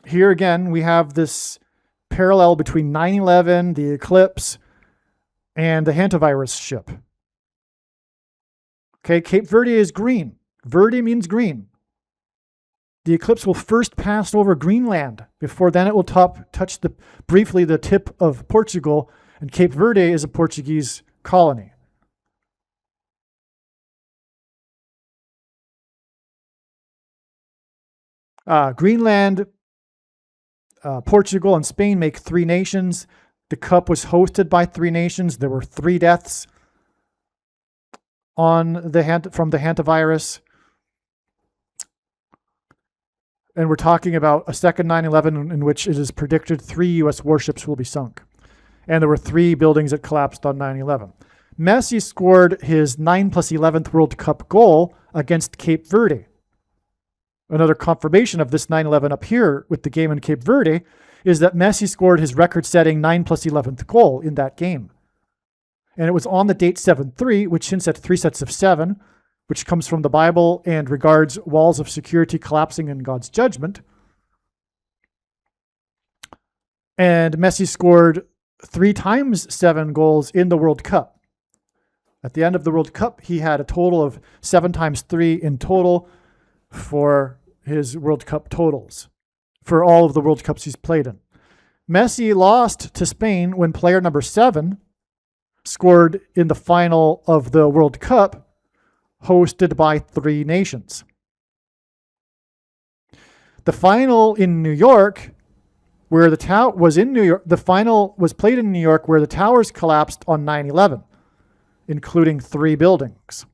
here again, we have this parallel between 9/11, the eclipse, and the Hantavirus ship. Okay, Cape Verde is green. Verde means green. The eclipse will first pass over Greenland before then it will touch briefly the tip of Portugal, and Cape Verde is a Portuguese colony. Greenland, Portugal, and Spain make 3 nations. The cup was hosted by 3 nations. There were 3 deaths from the Hantavirus. And we're talking about a second 9/11 in which it is predicted 3 U.S. warships will be sunk. And there were 3 buildings that collapsed on 9/11. Messi scored his 9 + 11th World Cup goal against Cape Verde. Another confirmation of this 9/11 up here with the game in Cape Verde is that Messi scored his record-setting 9 + 11th goal in that game. And it was on the date 7/3, which hints at 3 sets of 7, which comes from the Bible and regards walls of security collapsing in God's judgment. And Messi scored 3 times 7 goals in the World Cup. At the end of the World Cup, he had a total of 7 times 3 in total for his World Cup totals, for all of the World Cups he's played in. Messi lost to Spain when player number 7 scored in the final of the World Cup, hosted by 3 nations. The final in New York, where the final was played in New York, where the towers collapsed on 9/11, including 3 buildings.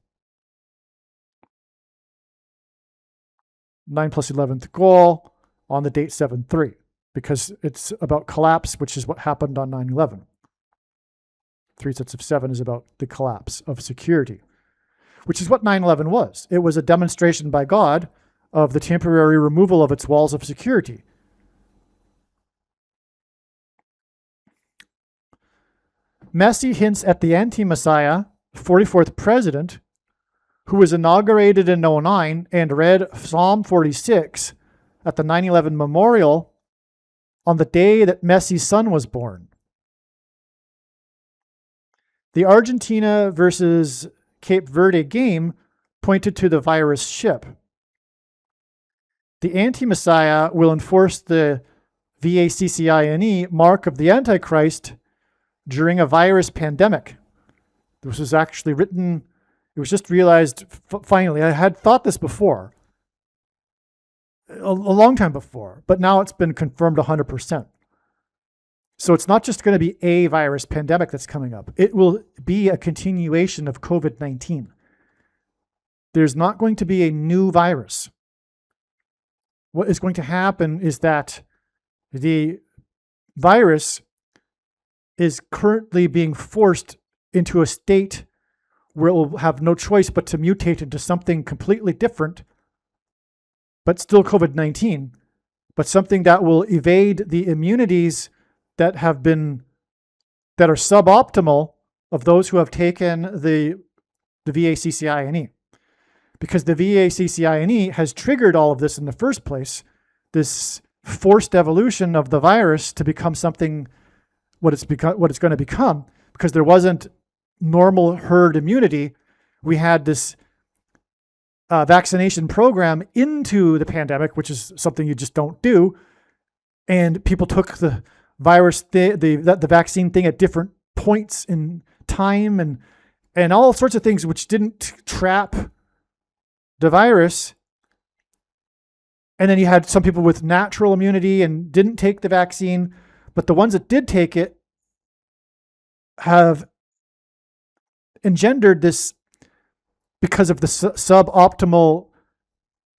9 plus 11th goal on the date 7/3, because it's about collapse, which is what happened on 9/11. 3 sets of 7 is about the collapse of security, which is what 9/11 was. It was a demonstration by God of the temporary removal of its walls of security. Messi hints at the anti-Messiah, 44th president, who was inaugurated in 2009 and read Psalm 46 at the 9/11 memorial on the day that Messi's son was born. The Argentina versus Cape Verde game pointed to the virus ship. The anti-Messiah will enforce the VACCINE mark of the Antichrist during a virus pandemic. This was actually written, it was just realized finally. I had thought this before, a long time before, but now it's been confirmed 100%. So it's not just going to be a virus pandemic that's coming up. It will be a continuation of COVID-19. There's not going to be a new virus. What is going to happen is that the virus is currently being forced into a state where it will have no choice but to mutate into something completely different, but still COVID-19, but something that will evade the immunities that are suboptimal of those who have taken the VACCINE. Because the VACCINE has triggered all of this in the first place, this forced evolution of the virus to become something what it's going to become, because there wasn't normal herd immunity. We had this vaccination program into the pandemic, which is something you just don't do. And people took the virus, the vaccine thing at different points in time and all sorts of things which didn't trap the virus. And then you had some people with natural immunity and didn't take the vaccine, but the ones that did take it have engendered this, because of the suboptimal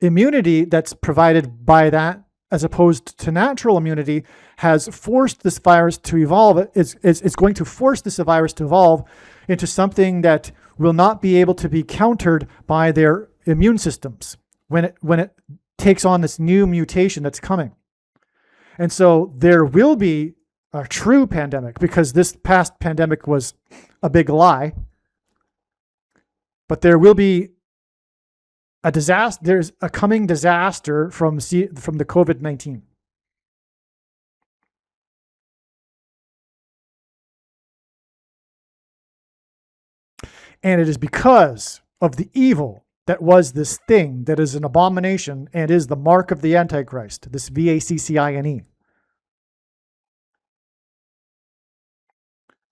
immunity that's provided by that, as opposed to natural immunity, has forced this virus to evolve. It's going to force this virus to evolve into something that will not be able to be countered by their immune systems when it takes on this new mutation that's coming. And so there will be a true pandemic, because this past pandemic was a big lie. But there will be a disaster. There's a coming disaster from the COVID-19. And it is because of the evil that was this thing that is an abomination and is the mark of the Antichrist, this VACCINE.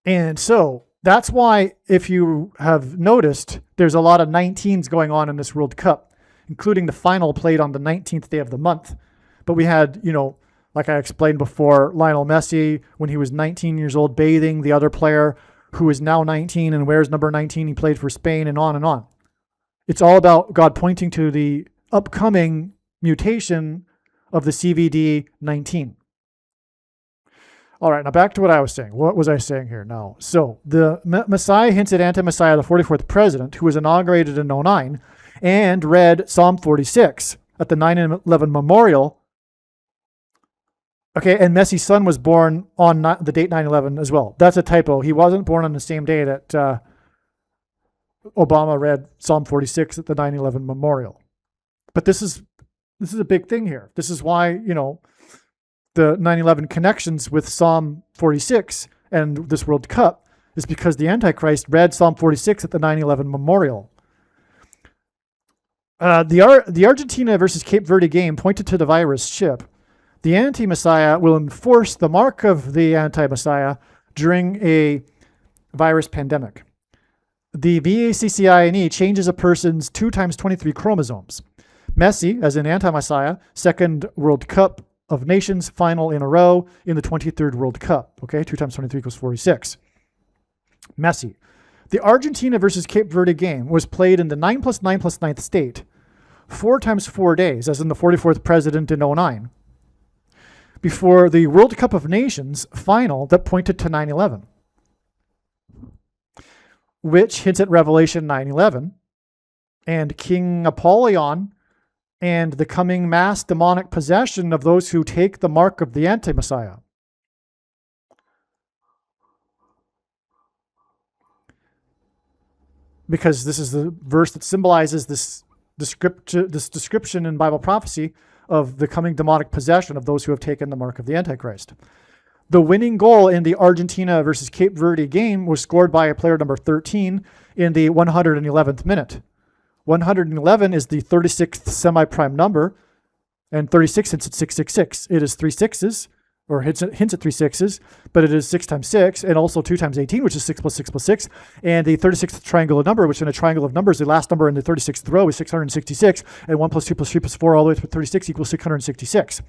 And so that's why, if you have noticed, there's a lot of 19s going on in this World Cup, including the final played on the 19th day of the month. But we had, like I explained before, Lionel Messi, when he was 19 years old, bathing the other player who is now 19 and wears number 19. He played for Spain, and on and on. It's all about God pointing to the upcoming mutation of the CVD-19. All right, now back to what I was saying. What was I saying here now? So the Messiah hints at anti-Messiah, the 44th president, who was inaugurated in 2009, and read Psalm 46 at the 9/11 memorial. Okay, and Messi's son was born on the date 9/11 as well. That's a typo. He wasn't born on the same day that Obama read Psalm 46 at the 9/11 memorial. But this is a big thing here. This is why, the 9/11 connections with Psalm 46 and this World Cup is because the Antichrist read Psalm 46 at the 9/11 memorial. The Argentina versus Cape Verde game pointed to the virus ship. The anti-Messiah will enforce the mark of the anti-Messiah during a virus pandemic. The VACCINE changes a person's 2 times 23 chromosomes. Messi, as an anti-Messiah, second World Cup of Nations final in a row in the 23rd World Cup. Okay, 2 times 23 equals 46. Messi. The Argentina versus Cape Verde game was played in the 9 plus 9 plus 9th state, 4 times 4 days, as in the 44th president in 09, before the World Cup of Nations final that pointed to 9/11, which hints at Revelation 9/11 and King Apollyon and the coming mass demonic possession of those who take the mark of the anti-Messiah. Because this is the verse that symbolizes this description in Bible prophecy of the coming demonic possession of those who have taken the mark of the Antichrist. The winning goal in the Argentina versus Cape Verde game was scored by a player number 13 in the 111th minute. 111 is the 36th semi-prime number, and 36 hints at 666. It is 3 sixes, or hints at 3 sixes, but it is 6 times 6, and also 2 times 18, which is 6 plus 6 plus 6. And the 36th triangular number, which in a triangle of numbers, the last number in the 36th row is 666, and 1 plus 2 plus 3 plus 4 all the way to 36 equals 666.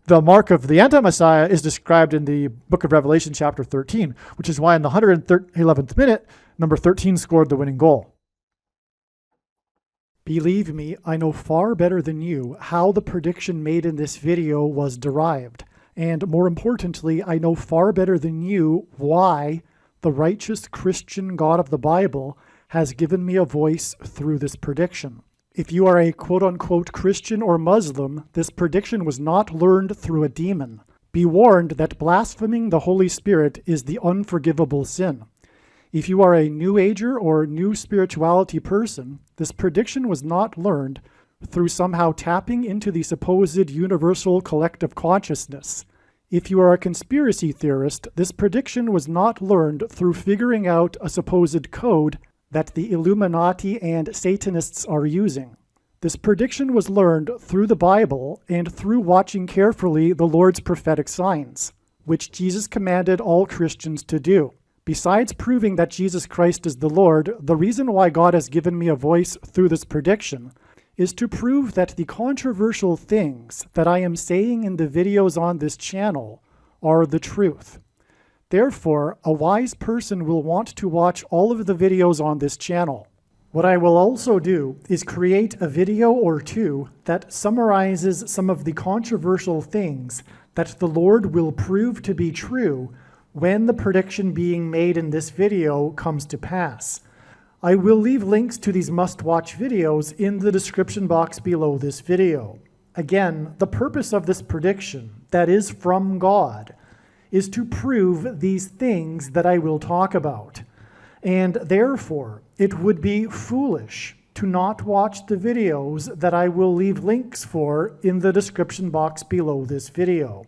The mark of the anti-Messiah is described in the book of Revelation, chapter 13, which is why in the 111th minute, number 13 scored the winning goal. Believe me, I know far better than you how the prediction made in this video was derived. And more importantly, I know far better than you why the righteous Christian God of the Bible has given me a voice through this prediction. If you are a quote-unquote Christian or Muslim, this prediction was not learned through a demon. Be warned that blaspheming the Holy Spirit is the unforgivable sin. If you are a New Ager or New Spirituality person, this prediction was not learned through somehow tapping into the supposed universal collective consciousness. If you are a conspiracy theorist, this prediction was not learned through figuring out a supposed code that the Illuminati and Satanists are using. This prediction was learned through the Bible and through watching carefully the Lord's prophetic signs, which Jesus commanded all Christians to do. Besides proving that Jesus Christ is the Lord, the reason why God has given me a voice through this prediction is to prove that the controversial things that I am saying in the videos on this channel are the truth. Therefore, a wise person will want to watch all of the videos on this channel. What I will also do is create a video or two that summarizes some of the controversial things that the Lord will prove to be true when the prediction being made in this video comes to pass. I will leave links to these must-watch videos in the description box below this video. Again, the purpose of this prediction, that is from God, is to prove these things that I will talk about. And therefore, it would be foolish to not watch the videos that I will leave links for in the description box below this video.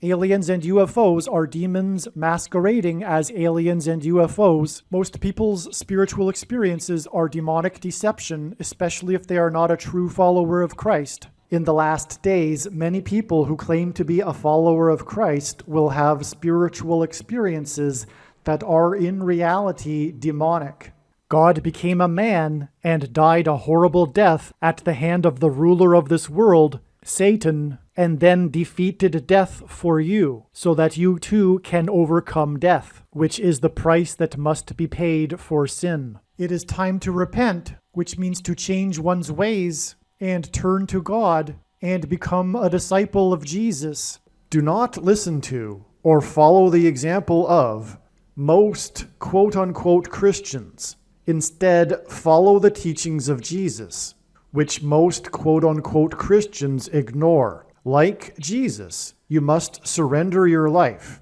Aliens and UFOs are demons masquerading as aliens and UFOs. Most people's spiritual experiences are demonic deception, especially if they are not a true follower of Christ. In the last days, many people who claim to be a follower of Christ will have spiritual experiences that are in reality demonic. God became a man and died a horrible death at the hand of the ruler of this world, Satan, and then defeated death for you, so that you too can overcome death, which is the price that must be paid for sin. It is time to repent, which means to change one's ways and turn to God and become a disciple of Jesus. Do not listen to or follow the example of most quote-unquote Christians. Instead, follow the teachings of Jesus, which most quote-unquote Christians ignore. Like Jesus, you must surrender your life.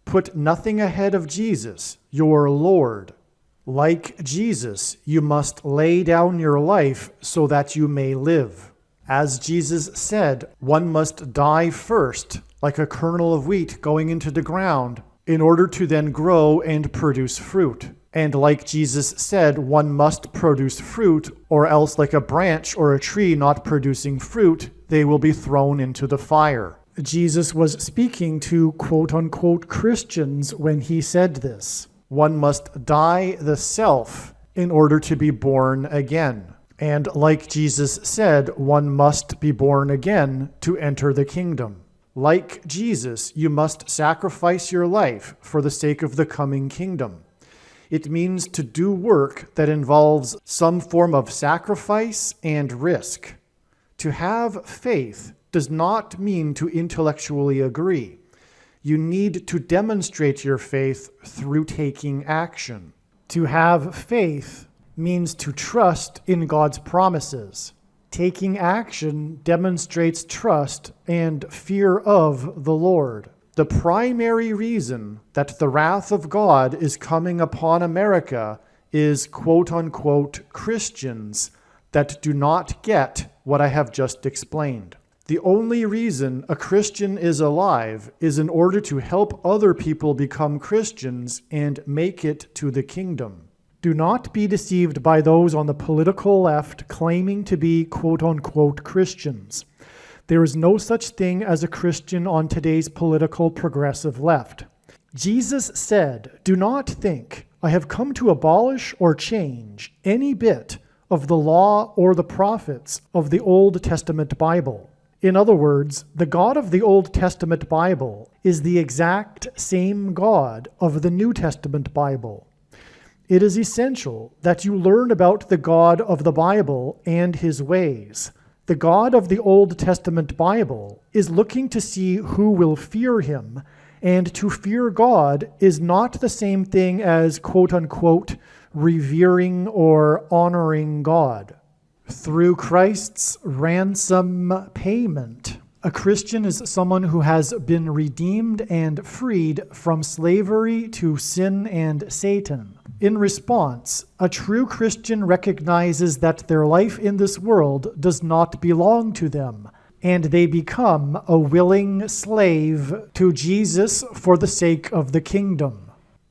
Put nothing ahead of Jesus, your Lord. Like Jesus, you must lay down your life so that you may live. As Jesus said, one must die first, like a kernel of wheat going into the ground, in order to then grow and produce fruit. And like Jesus said, one must produce fruit, or else like a branch or a tree not producing fruit, they will be thrown into the fire. Jesus was speaking to quote-unquote Christians when he said this. One must die the self in order to be born again. And like Jesus said, one must be born again to enter the kingdom. Like Jesus, you must sacrifice your life for the sake of the coming kingdom. It means to do work that involves some form of sacrifice and risk. To have faith does not mean to intellectually agree. You need to demonstrate your faith through taking action. To have faith means to trust in God's promises. Taking action demonstrates trust and fear of the Lord. The primary reason that the wrath of God is coming upon America is quote-unquote Christians that do not get what I have just explained. The only reason a Christian is alive is in order to help other people become Christians and make it to the kingdom. Do not be deceived by those on the political left claiming to be quote-unquote Christians. There is no such thing as a Christian on today's political progressive left. Jesus said, "Do not think I have come to abolish or change any bit of the law or the prophets of the Old Testament Bible." In other words, the God of the Old Testament Bible is the exact same God of the New Testament Bible. It is essential that you learn about the God of the Bible and his ways. The God of the Old Testament Bible is looking to see who will fear him, and to fear God is not the same thing as quote-unquote revering or honoring God. Through Christ's ransom payment, a Christian is someone who has been redeemed and freed from slavery to sin and Satan. In response, a true Christian recognizes that their life in this world does not belong to them, and they become a willing slave to Jesus for the sake of the kingdom.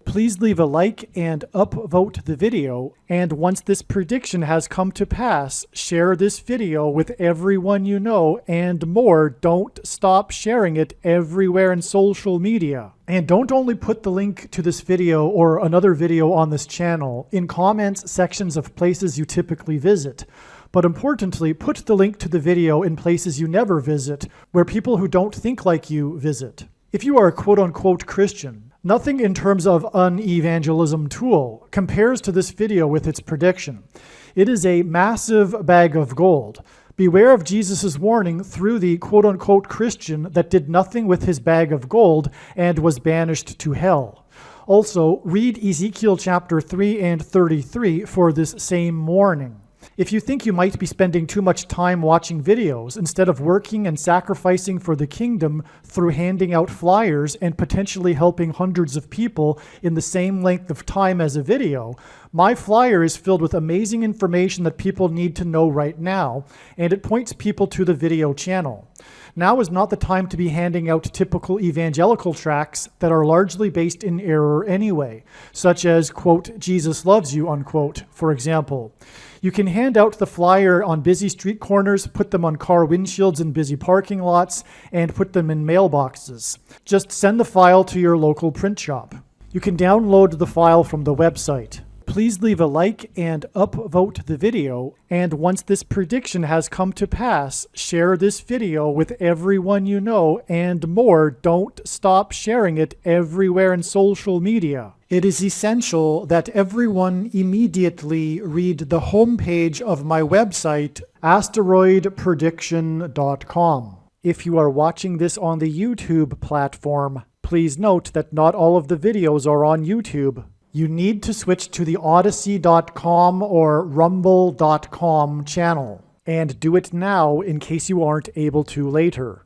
Please leave a like and upvote the video, and once this prediction has come to pass, share this video with everyone you know, and more, don't stop sharing it everywhere in social media. And don't only put the link to this video or another video on this channel in comments sections of places you typically visit, but importantly, put the link to the video in places you never visit, where people who don't think like you visit. If you are a quote-unquote Christian, nothing in terms of an evangelism tool compares to this video with its prediction. It is a massive bag of gold. Beware of Jesus' warning through the quote-unquote Christian that did nothing with his bag of gold and was banished to hell. Also, read Ezekiel chapter 3 and 33 for this same warning. If you think you might be spending too much time watching videos instead of working and sacrificing for the kingdom through handing out flyers and potentially helping hundreds of people in the same length of time as a video, my flyer is filled with amazing information that people need to know right now, and it points people to the video channel. Now is not the time to be handing out typical evangelical tracts that are largely based in error anyway, such as, quote, Jesus loves you, unquote, for example. You can hand out the flyer on busy street corners, put them on car windshields in busy parking lots, and put them in mailboxes. Just send the file to your local print shop. You can download the file from the website. Please leave a like and upvote the video, and once this prediction has come to pass, share this video with everyone you know, and more, don't stop sharing it everywhere in social media. It is essential that everyone immediately read the homepage of my website, asteroidprediction.com. If you are watching this on the YouTube platform, please note that not all of the videos are on YouTube. You need to switch to the Odyssey.com or Rumble.com channel, and do it now in case you aren't able to later.